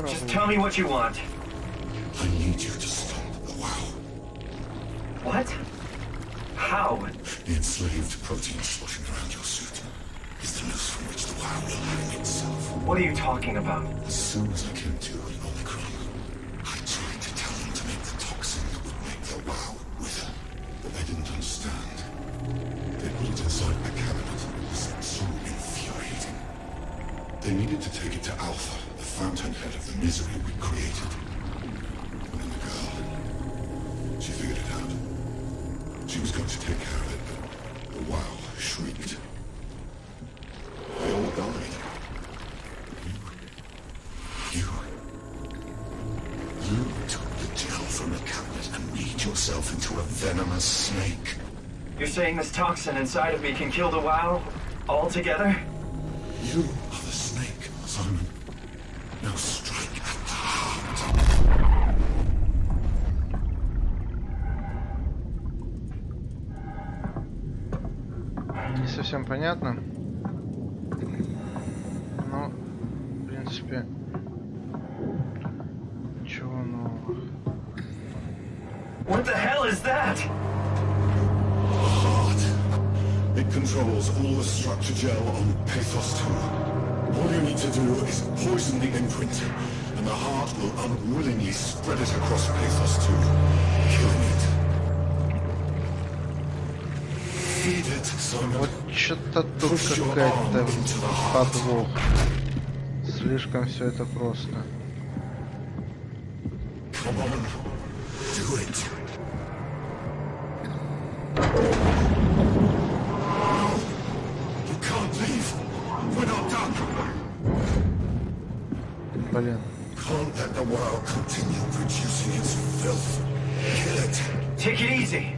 Just tell me what you want. I need you to stop the WoW. What? How? The enslaved protein sloshing around your suit is the noose from which the WoW will hang itself. What are you talking about? As soon as I came to Omicron, I tried to tell them to make the toxin that would make the WoW wither, but they didn't understand. They put it inside my cabinet. It's so infuriating. They needed to take it to Alpha, the fountainhead of the misery we created. And then the girl, she figured it out. She was going to take care of it, but the WoW shrieked. They all died. You took the gel from the cabinet and made yourself into a venomous snake. You're saying this toxin inside of me can kill the WoW altogether? You are the snake, Simon. Now strike at the heart. Не совсем понятно. Но, в принципе, ничего нового. What the hell is that? Heart. It controls all the structure gel on Pathos 2. All you need to do is poison the imprint, and the heart will unwillingly spread it across Pathos 2, killing it. Feed it, Simon. Вот что-то тут какая-то подвох. Слишком все это просто. Come on, do it. You can't leave. We're not done. Блин. Can't let the WoW continue producing its filth. Kill it. Take it easy.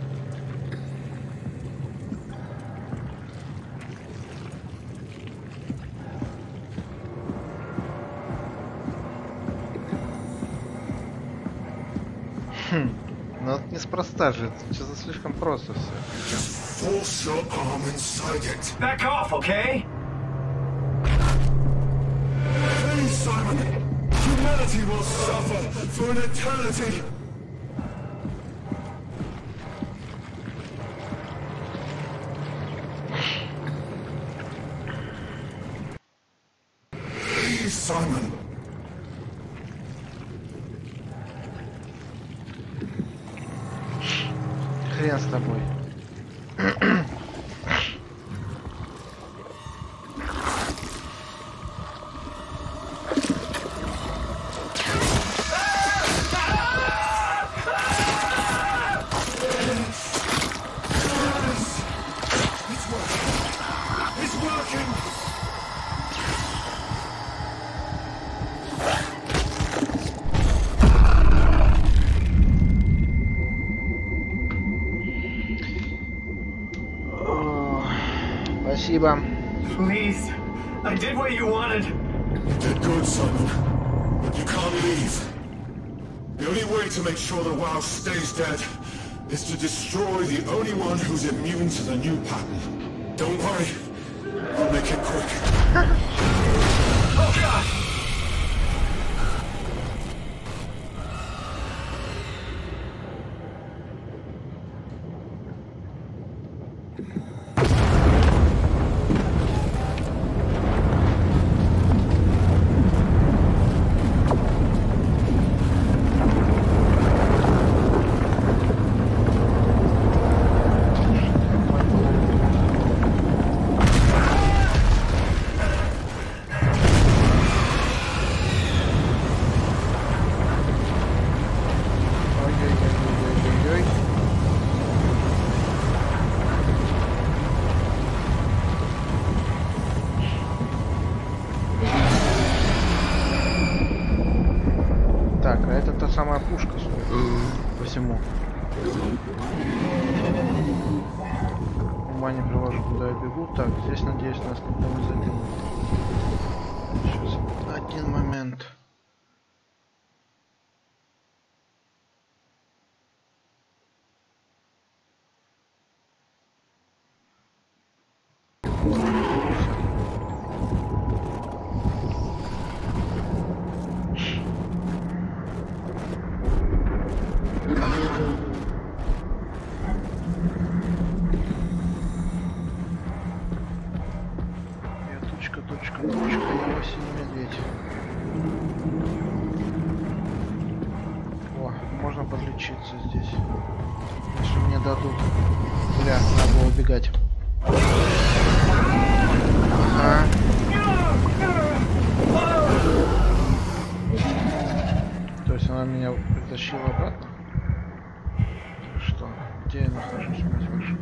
Ну вот неспроста же, это что-то слишком просто все. Just force your arm inside it. Back off, okay? Please, Simon. Humanity will suffer for an eternity. Please, Simon. Хрен с тобой. Спасибо. Please, I did what you wanted. You did good, Simon. But you can't leave. The only way to make sure the WoW stays dead is to destroy the only one who's immune to the new pattern. Don't worry. I'll make it quick. Oh, God! Так, а это та самая пушка, по всему. Ума не приложу, куда я бегу. Так, здесь, надеюсь, нас никто не заденет. Сейчас, один момент. Точка, я осень медведь. О, можно подлечиться здесь. Если мне дадут. Бля, надо было убегать. Ага. То есть она меня притащила обратно? Что? Где я нахожусь, мать вашу?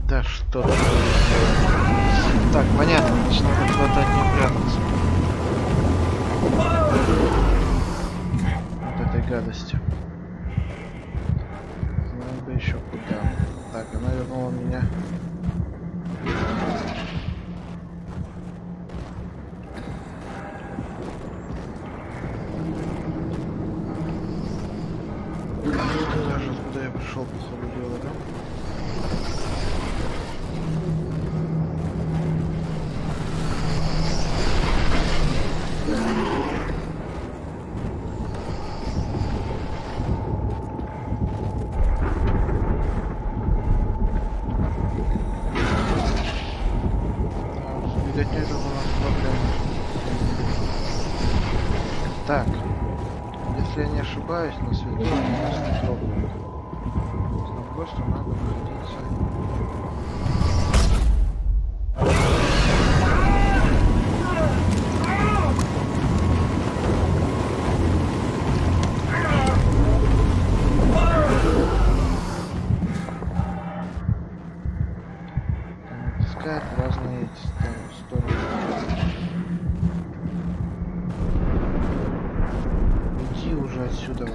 Да что? Так, понятно, значит, надо куда-то от нее прятаться. От этой гадости. Знаю бы еще куда. Так, она вернула меня. Туда же, откуда я пришел, по ходу дела, да? Так, если я не ошибаюсь, на свету они нас не трогают. Нам просто надо находиться. Натискает в разные стороны. Иди уже отсюда.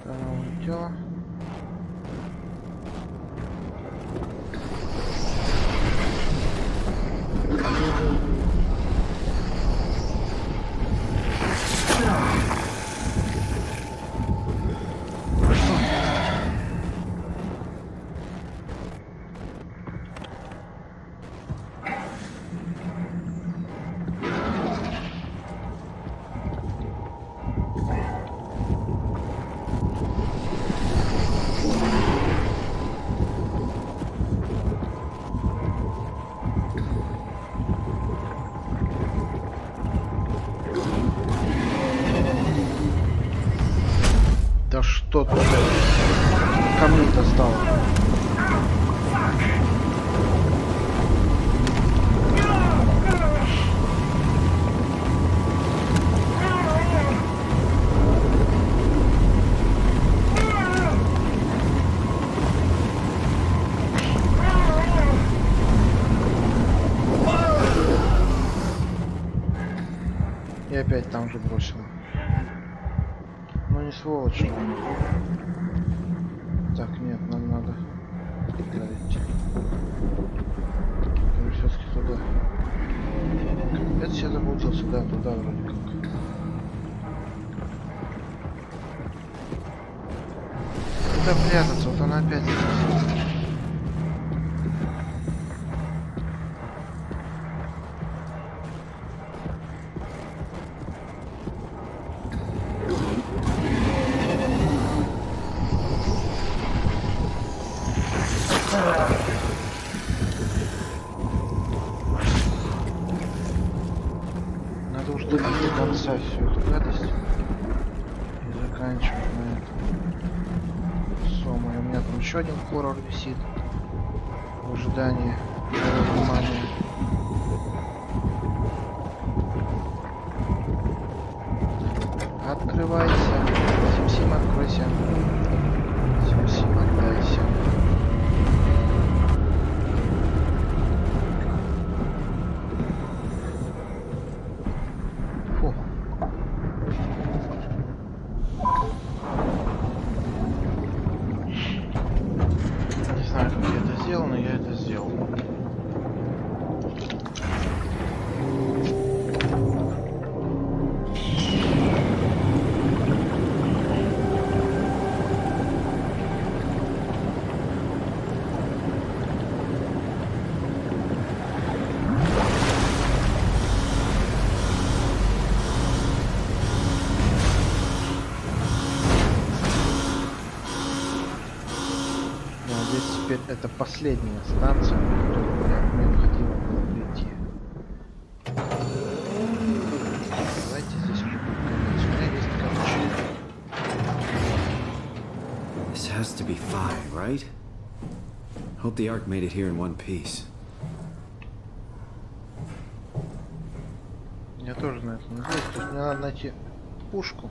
Она улетела. Да что ты ко мне достал? И опять там же бросил. Ну не сволочь. Так, нет, нам надо туда идти. Все-таки туда. Опять я заблудился, да, туда вроде как. куда прятаться? Вот она опять здесь. Надо уж до конца всю эту гадость и заканчивать на этом. Сома, и у меня там еще один хоррор висит в ожидании моего внимания. Открывайся. Сим-Сим, откройся. Сим-Сим, отдайся. Фу. Не знаю, как я это сделал, но я это сделал. Теперь это последняя станция, на которую мне необходимо было прийти. Давайте здесь уже будет конец. У меня есть, короче... This has to be 5, right? Hope the Ark made it here in one piece. Я тоже на это надеюсь. То есть мне надо найти пушку,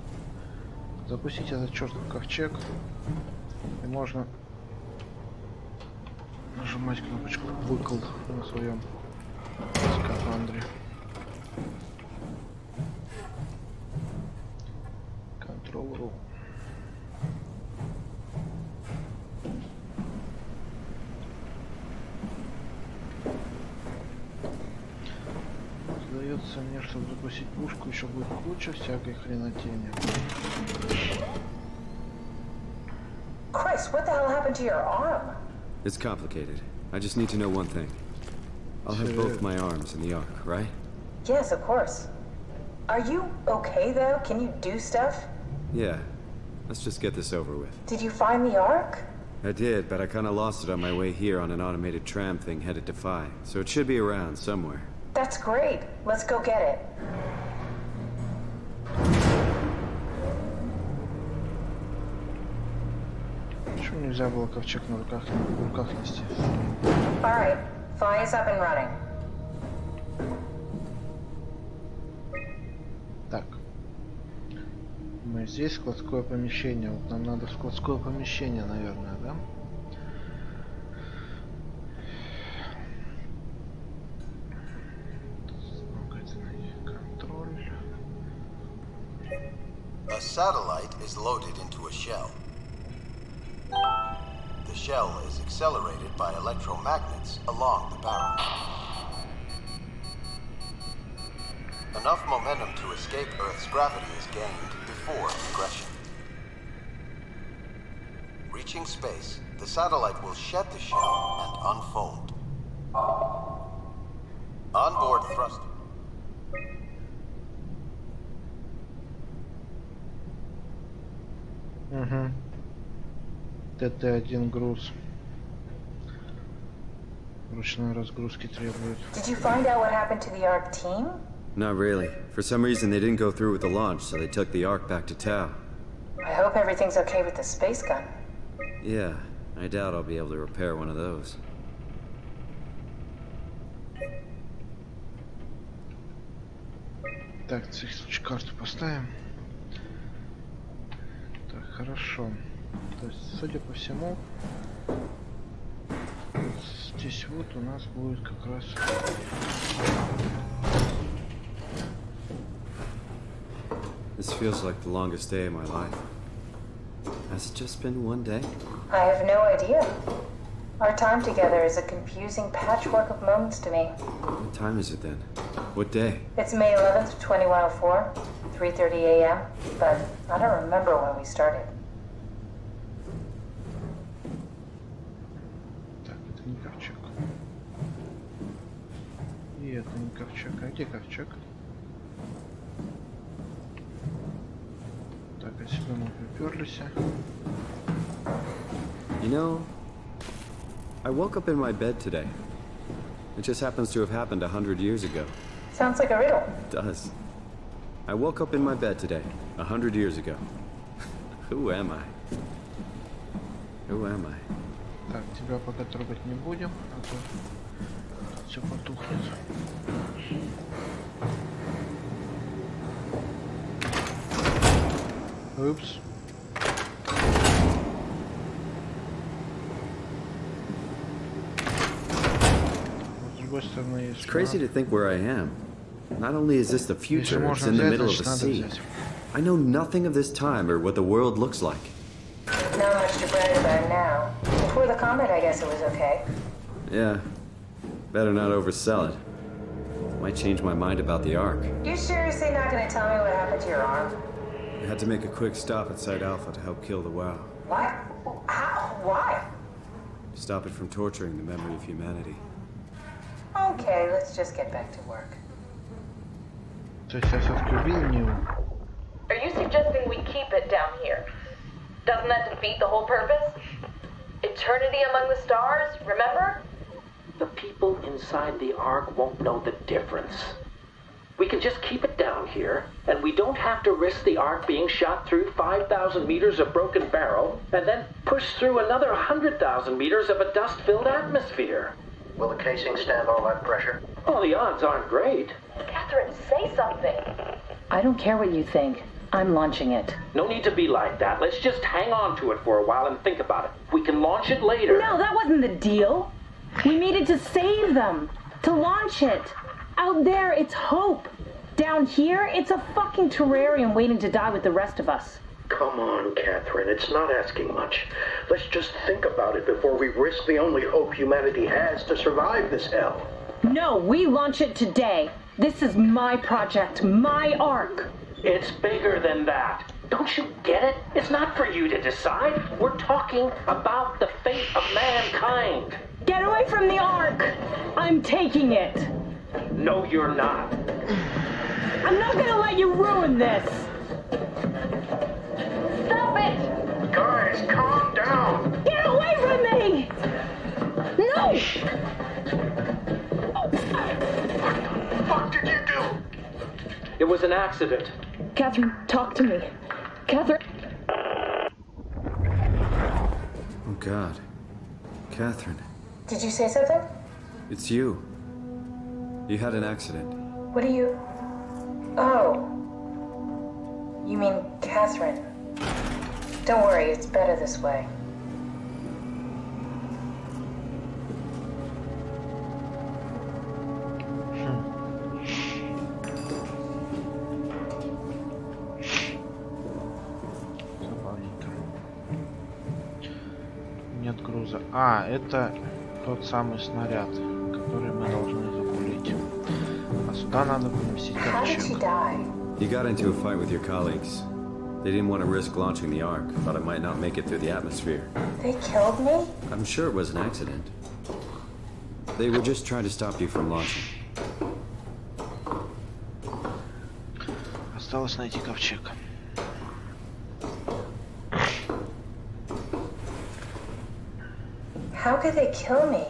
запустить этот чертов ковчег, и можно нажимать кнопочку «Выкл» на своем скафандре. Ctrl-R. Сдается мне, чтобы запустить пушку, еще будет куча всякой хренотени. Chris, what the hell happened to your arm? It's complicated. I just need to know one thing. I'll have both my arms in the Ark, right? Yes, of course. Are you okay, though? Can you do stuff? Yeah. Let's just get this over with. Did you find the Ark? I did, but I kinda lost it on my way here on an automated tram thing headed to Phi. So it should be around somewhere. That's great. Let's go get it. Почему нельзя было ковчег на руках нести? Alright, Phi is up and running. Так. Мы здесь складское помещение. Вот нам надо в складское помещение, наверное, да? Контроль. A satellite is loaded into a shell. The shell is accelerated by electromagnets along the barrel. Enough momentum to escape Earth's gravity is gained before regression. Reaching space, the satellite will shed the shell and unfold. Onboard thruster. Угу. ТТ-1 груз. Ручной разгрузки требует. Did you find out what happened to the Ark team? Not really. For some reason they didn't go through with the launch, so they took the Ark back to Tau. I hope everything's okay with the space gun. Yeah, I doubt I'll be able to repair one of those. Так, карту поставим. Так, хорошо. То есть, судя по всему, вот здесь вот у нас будет как раз... This feels like the longest day of my life. Has it just been one day? I have no idea. Our time together is a confusing patchwork of moments to me. What time is it then? What day? It's May 11th, 2104, 3:30 a.m., but I don't remember when we started. И это не ковчег. А где ковчег? Так, а сюда мы приперлись. You know, I woke up in my bed today. It just happens to have happened 100 years ago. Sounds like a riddle. It does. I woke up in my bed today, 100 years ago. Who am I? Who am I? Так, тебя пока трогать не будем, а то все потухнет. Упс. С другой стороны, есть. It's crazy to think where I am. Not only is this the future, it's in the middle of the sea. I know nothing of this time or what the world looks like. Not much to brag about now. Before the comet, I guess it was okay. Yeah. Better not oversell it. Might change my mind about the Ark. You seriously not gonna tell me what happened to your arm? I had to make a quick stop at Site Alpha to help kill the WoW. What? How? Why? Stop it from torturing the memory of humanity. Okay, let's just get back to work. То есть я все-таки убил Нил. Are you suggesting we keep it down here? Doesn't that defeat the whole purpose? Eternity among the stars, remember? The people inside the Ark won't know the difference. We can just keep it down here, and we don't have to risk the Ark being shot through 5,000 meters of broken barrel, and then push through another 100,000 meters of a dust-filled atmosphere. Will the casing stand all that pressure? Well, the odds aren't great. Catherine, say something. I don't care what you think. I'm launching it. No need to be like that. Let's just hang on to it for a while and think about it. We can launch it later. No, that wasn't the deal. We needed to save them. To launch it. Out there, it's hope. Down here, it's a fucking terrarium waiting to die with the rest of us. Come on, Catherine. It's not asking much. Let's just think about it before we risk the only hope humanity has to survive this hell. No, we launch it today. This is my project, my Ark. It's bigger than that. Don't you get it? It's not for you to decide. We're talking about the fate of mankind. Get away from the Ark! I'm taking it. No, you're not. I'm not gonna let you ruin this. Stop it! Guys, calm down. Get away from me! No! What the fuck did you do? It was an accident. Catherine, talk to me. Catherine. Oh, God. Catherine. Did you say something? It's you. You had an accident. What do you... Oh. You mean Catherine. Don't worry, it's better this way. Нет груза. А, это тот самый снаряд, который мы должны запулить. А сюда надо поместить ковчег. You got into a fight with your colleagues. They didn't want to risk launching the Ark. Thought it might not make it through the atmosphere. They killed me? I'm sure it was an accident. They were just trying to stop you from launching. Осталось найти ковчег. How could they kill me?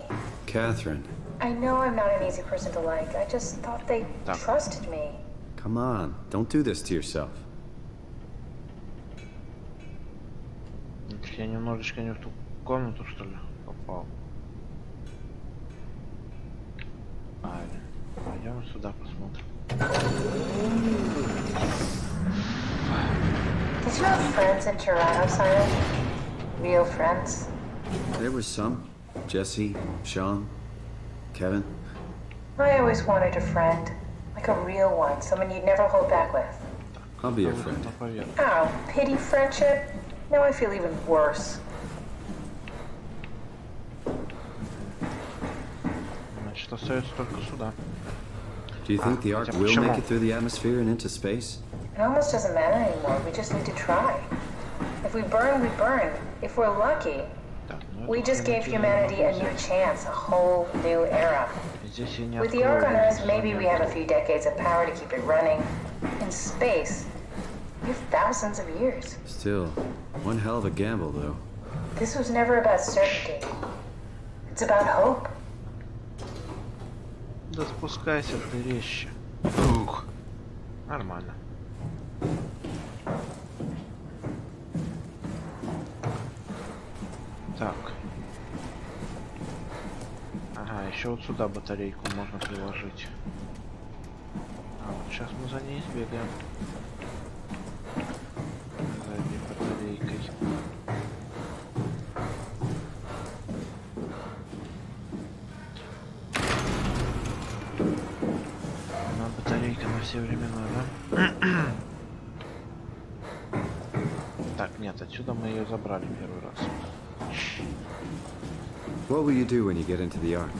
Catherine. I know I'm not an easy person to like. I just thought they trusted me. Come on, don't do this to yourself. Я немножечко не в ту комнату, что ли, попал. Пойдем сюда посмотрим. Did you have friends in Toronto, Simon? Real friends? There was some. Jesse, Sean, Kevin. I always wanted a friend. Like a real one. Someone you'd never hold back with. I'll be your friend. Oh, pity friendship? Now I feel even worse. Значит, остается только сюда. Do you think the Ark will make it through the atmosphere and into space? It almost doesn't matter anymore. We just need to try. If we burn, we burn. If we're lucky, we just gave humanity a new chance, a whole new era. здесь я не With the arc on открою. Earth, maybe we have a few decades of power to keep it running. In space, we have thousands of years. Still, one hell of a gamble, though. This was never about certainty. It's about hope. Да спускайся ты резче. Ух. Нормально. Так. Ага, еще вот сюда батарейку можно приложить. А вот сейчас мы за ней сбегаем. За этой батарейкой. Она батарейка на все времена, да? Так, нет, отсюда мы ее забрали первый раз. What will you do when you get into the Ark?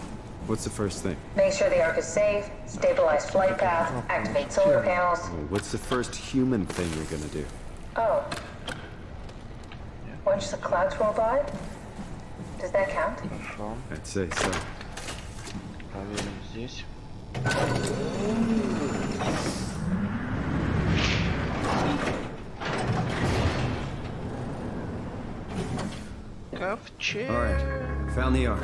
What's the first thing? Make sure the arc is safe, stabilize flight path, activate solar panels. Oh, what's the first human thing you're gonna do? Oh. Watch the clouds roll by? Does that count? Хорошо. I'd say so. Проверим здесь. Ковчег. All right, found the Ark.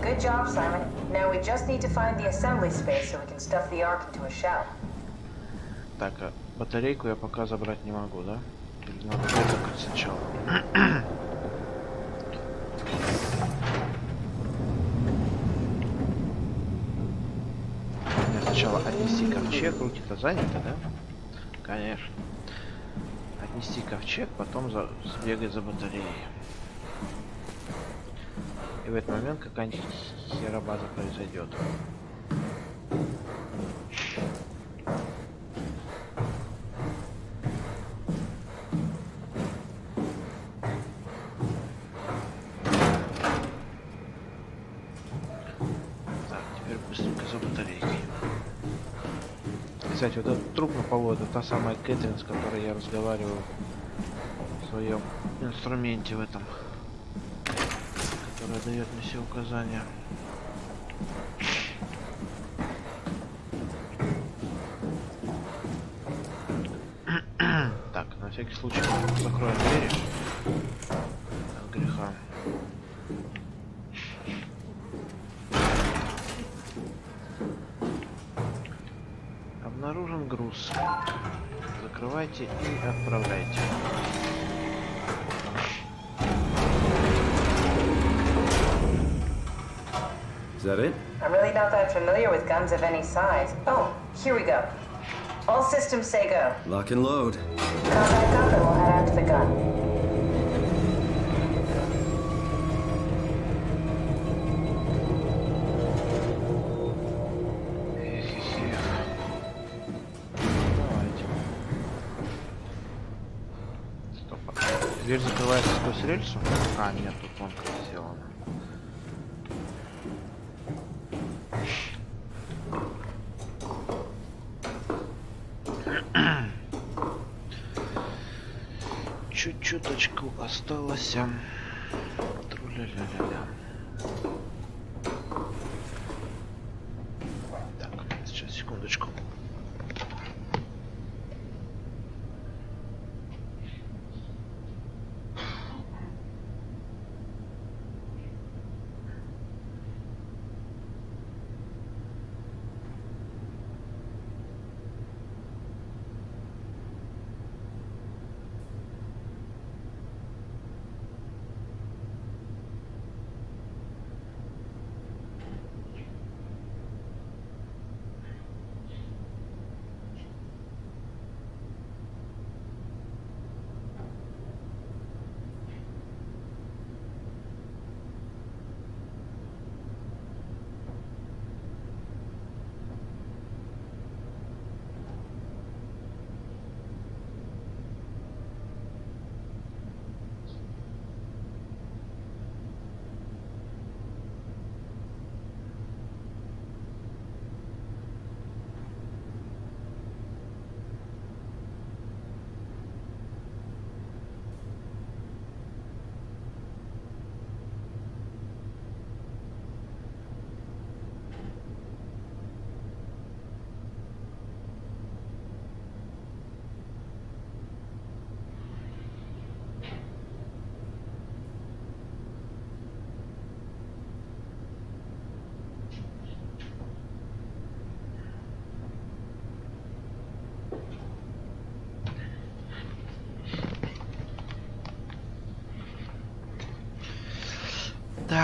Good job, Simon. Now we just need to find the assembly space so we can stuff the arc into a shell. Так, а батарейку я пока забрать не могу, да? Или надо закрыть сначала? Мне сначала отнести ковчег, руки-то заняты, да? Конечно. Отнести ковчег, потом сбегать за батареей. И в этот момент какая-нибудь херобаза произойдет. Так, теперь быстренько за батарейкой. Кстати, вот этот труп на полу — это та самая Кэтрин, с которой я разговариваю в своем инструменте в этом, которая дает мне все указания. Так, на всякий случай закроем двери от греха. Обнаружен груз. Закрывайте и отправляйте. Is that it? I'm really not that familiar with guns of any size. Oh, here we go. All systems say go. Lock and load. Contact up and we'll head out to the gun. Давайте. Стоп. Дверь закрывается сквозь рельсу? А, нет, тут вон как сделано. Чуть-чуточку осталось. Тру-ля-ля-ля-ля. Так, сейчас, секундочку.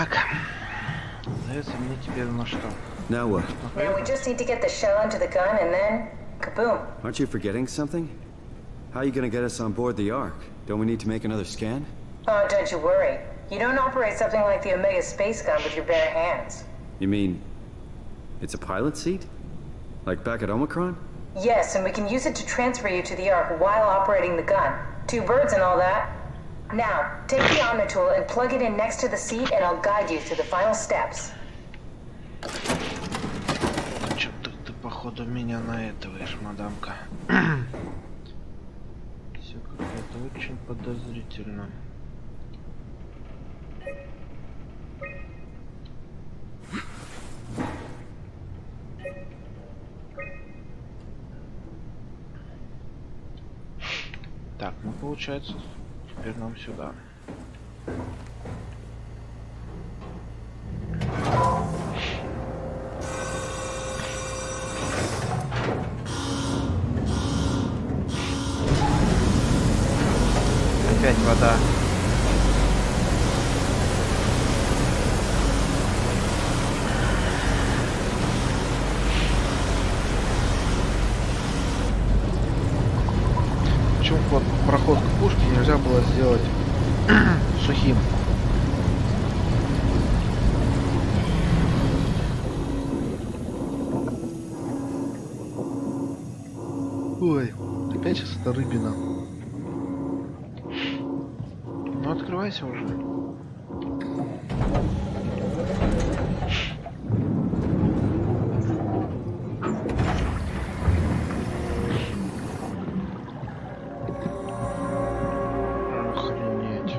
Так. Сдается мне теперь на что? Now what? Now we just need to get the shell into the gun and then kaboom. Aren't you forgetting something? How are you gonna get us on board the Ark? Don't we need to make another scan? Oh, don't you worry. You don't operate something like the Omega space gun with your bare hands. You mean it's a pilot seat? Like back at Omicron? Yes, and we can use it to transfer you to the Ark while operating the gun. 2 birds and all that. Now, take the Omnitool and plug it in next to the seat and I'll guide you through the final steps. Что-то ты, походу, меня наэтываешь, мадамка. Все какое-то очень подозрительно. Так, ну получается, теперь нам сюда. Опять вода. Почему проход к пушке нельзя было сделать сухим? Ой, опять сейчас эта рыбина. Ну открывайся уже. Охренеть.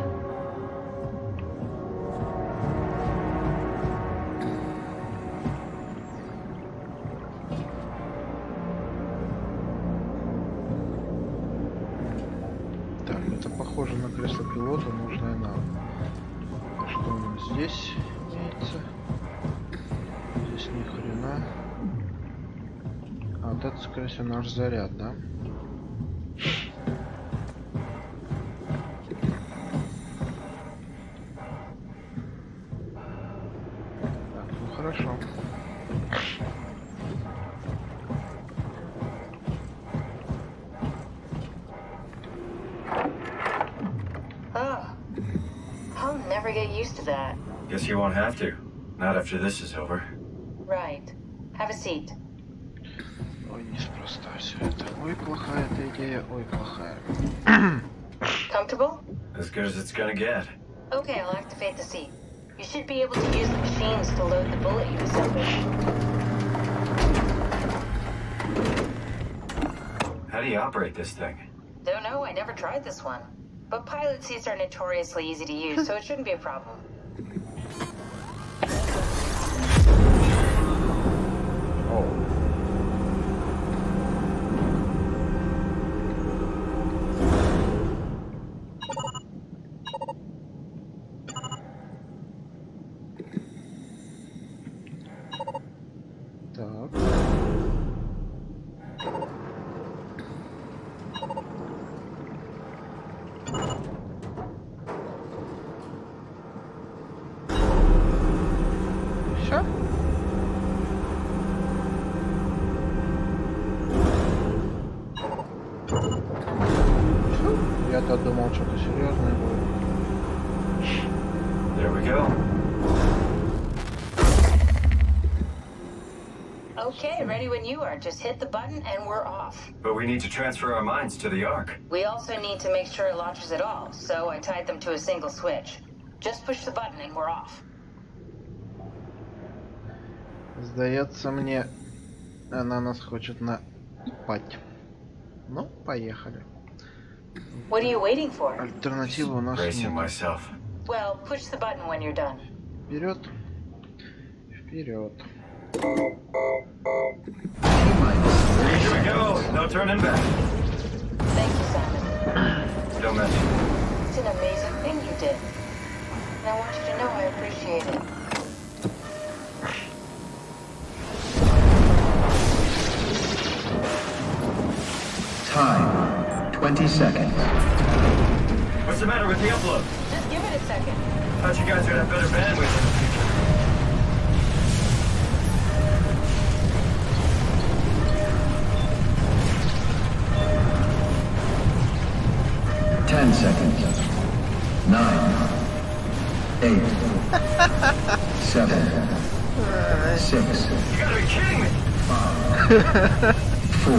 Так, это похоже на кресло пилота, нужное нам. Что у нас здесь имеется? Здесь ни хрена. А вот это, скорее всего, наш заряд, да? Так, ну хорошо. I'll never get used to that. Guess you won't have to. Not after this is over. Right. Have a seat. Ой, неспроста все это. Ой, плохая эта идея, ой, плохая. Comfortable? As good as it's gonna get. Okay, I'll activate the seat. You should be able to use the machines to load the bullet you assembled. How do you operate this thing? Don't know, I never tried this one. But pilot seats are notoriously easy to use, so it shouldn't be a problem. Так. Все? Я-то думал, что-то серьезное будет. There we go. Okay, ready when you are. Just hit the button and we're off. But we need to transfer our minds to the Ark. We also need to make sure it launches at all, so I tied them to a single switch. Just push the button and we're off. Сдается мне, она нас хочет напать. Ну, поехали. What are you waiting for? Альтернативы у нас Bracing нет. myself. Well, push the button when you're done. Вперед. Вперед. Here we go. No turning back. Thank you, Simon. Don't mention it. It's an amazing thing you did. And I want you to know I appreciate it. Time, 20 seconds. What's the matter with the upload? Just give it a second. Thought you guys would have better bandwidth in the future. 10 seconds. 9, 8, 7, 6. You gotta be kidding me! 5, 4,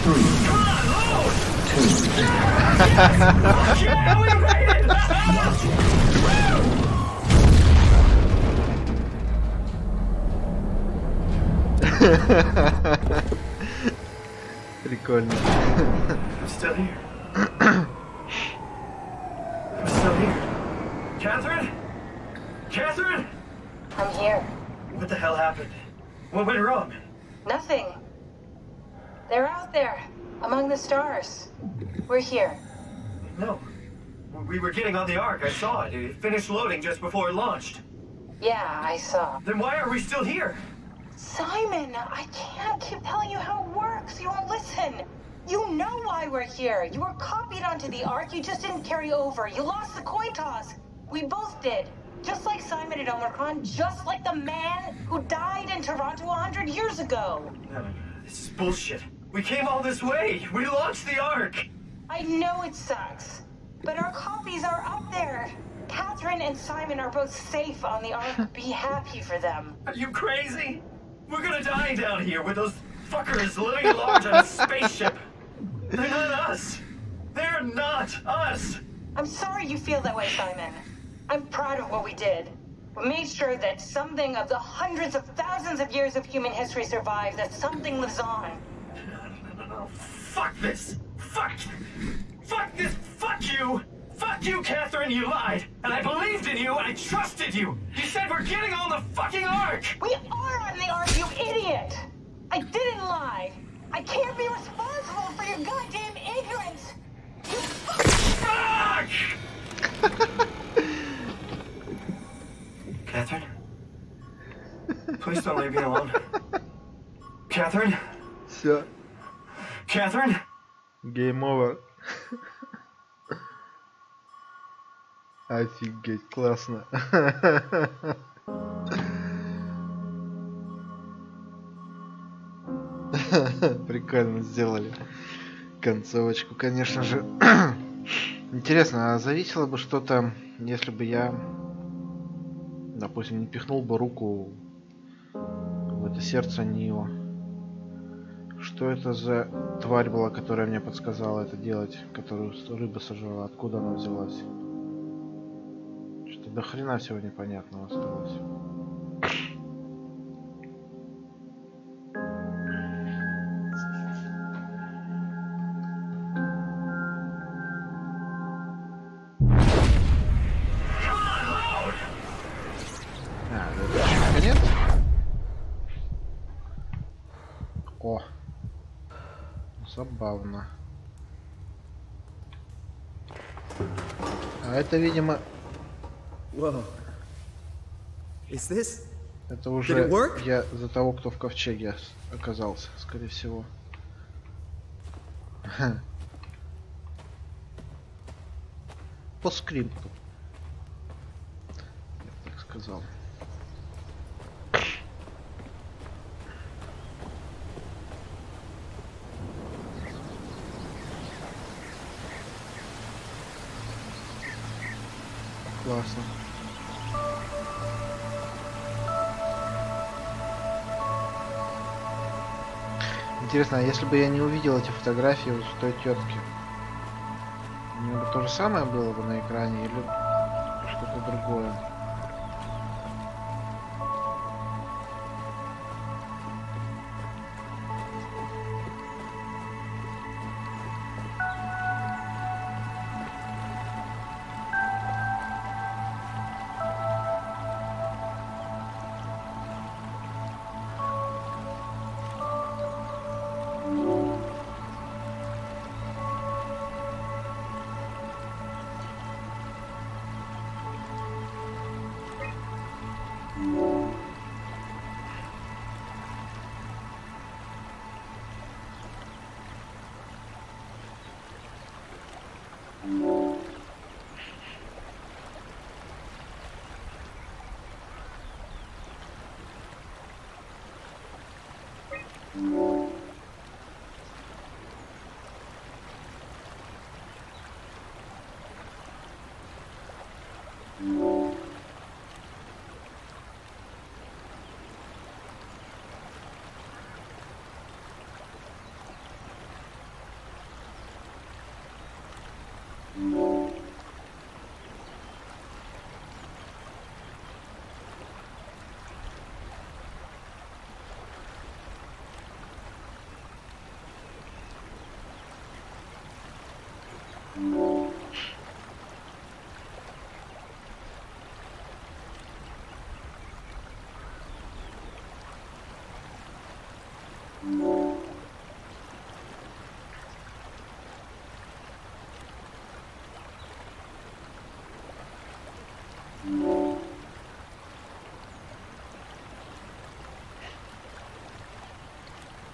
3, Come on, load! 2. Yeah, we made it! Прикольно. I'm still here. I'm still here. Catherine? Catherine? I'm here. What the hell happened? What went wrong? Nothing. They're out there, among the stars. We're here. No. We were getting on the Ark. I saw it. It finished loading just before it launched. Yeah, I saw. Then why are we still here? Simon, I can't keep telling you how it works. You won't listen. You know why we're here. You were copied onto the Ark. You just didn't carry over. You lost the coin toss. We both did. Just like Simon at Omicron, just like the man who died in Toronto 100 years ago. No. This is bullshit. We came all this way. We launched the Ark. I know it sucks, but our copies are up there. Catherine and Simon are both safe on the Ark. Be happy for them. Are you crazy? We're gonna die down here with those fuckers living large on a spaceship. They're not us. They're not us. I'm sorry you feel that way, Simon. I'm proud of what we did. We made sure that something of the hundreds of thousands of years of human history survived, that something lives on. No. Fuck this. Fuck this. Fuck you. Fuck you, Catherine. You lied. And I believed in you. I trusted you. You said we're getting on the fucking Ark. We are on the Ark, you idiot. I didn't lie. I can't be responsible for your goddamn ignorance. You fuck! Catherine? Please don't leave me alone. Catherine? Все. Catherine? Game over. Офигеть, классно. Прикольно сделали концовочку, конечно же. Интересно, а зависело бы что-то, если бы я, допустим, не пихнул бы руку в это сердце Нио? Что это за тварь была, которая мне подсказала это делать, которую рыба сожрала? Откуда она взялась? Что до хрена всего непонятного осталось. О, забавно. А это, видимо, это уже я за того, кто в ковчеге оказался, скорее всего. По скрипту, я так сказал. Классно. Интересно, а если бы я не увидел эти фотографии вот той тетки, у меня бы то же самое было бы на экране или что-то другое?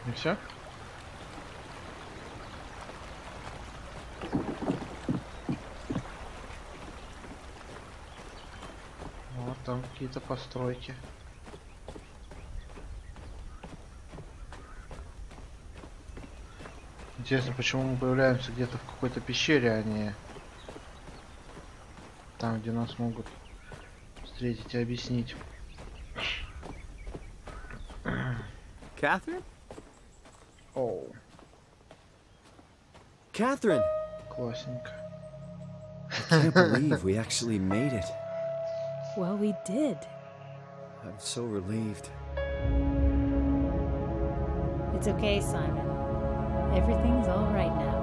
И все? Вот там какие-то постройки. Интересно, почему мы появляемся где-то в какой-то пещере, а не там, где нас могут встретить и объяснить. Catherine? Оу. Catherine! Классненько. I can't believe we actually made it. Well, we did. I'm so relieved. It's okay, Simon. Everything's all right now.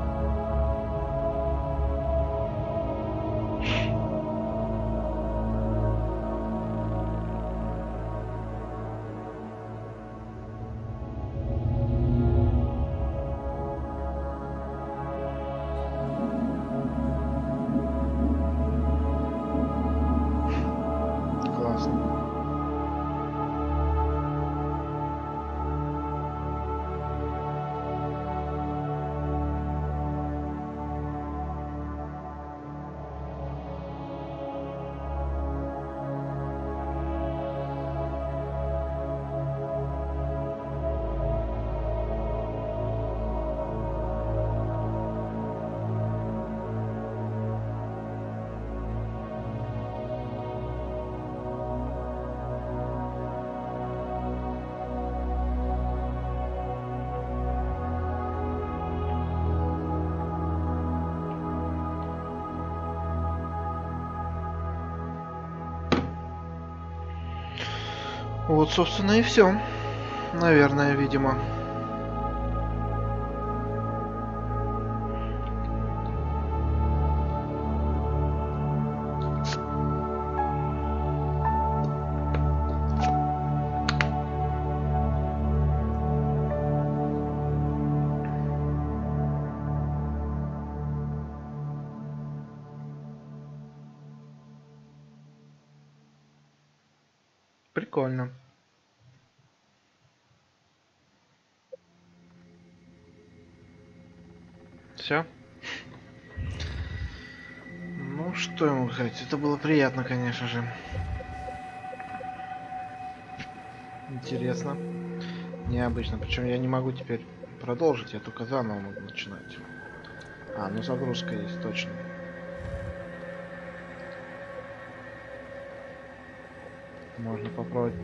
Вот, собственно, и все. Наверное, видимо. Прикольно. Все. Ну, что ему сказать? Это было приятно, конечно же. Интересно. Необычно. Причем я не могу теперь продолжить, я только заново могу начинать. А, ну загрузка есть, точно. Можно попробовать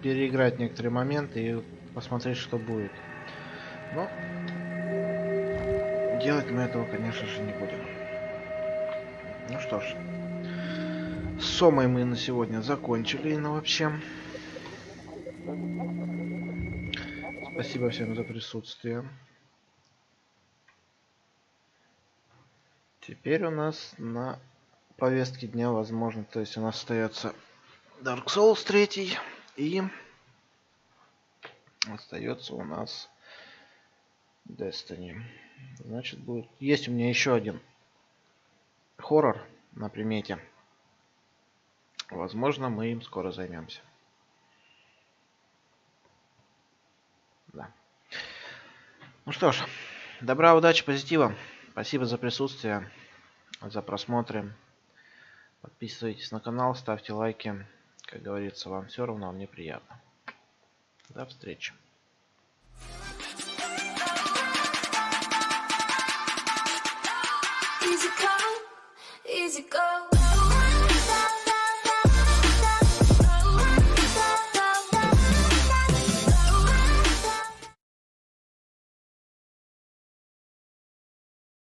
переиграть некоторые моменты и посмотреть, что будет. Но делать мы этого, конечно же, не будем. Ну что ж. С Сомой мы на сегодня закончили, но вообще. Спасибо всем за присутствие. Теперь у нас на повестке дня, возможно, то есть у нас остается Dark Souls 3 и остается у нас Destiny. Значит, будет... Есть у меня еще один хоррор на примете. Возможно, мы им скоро займемся. Да. Ну что ж, добра, удачи, позитива. Спасибо за присутствие, за просмотры. Подписывайтесь на канал, ставьте лайки. Как говорится, вам все равно, а мне приятно. До встречи. Easy come, easy go.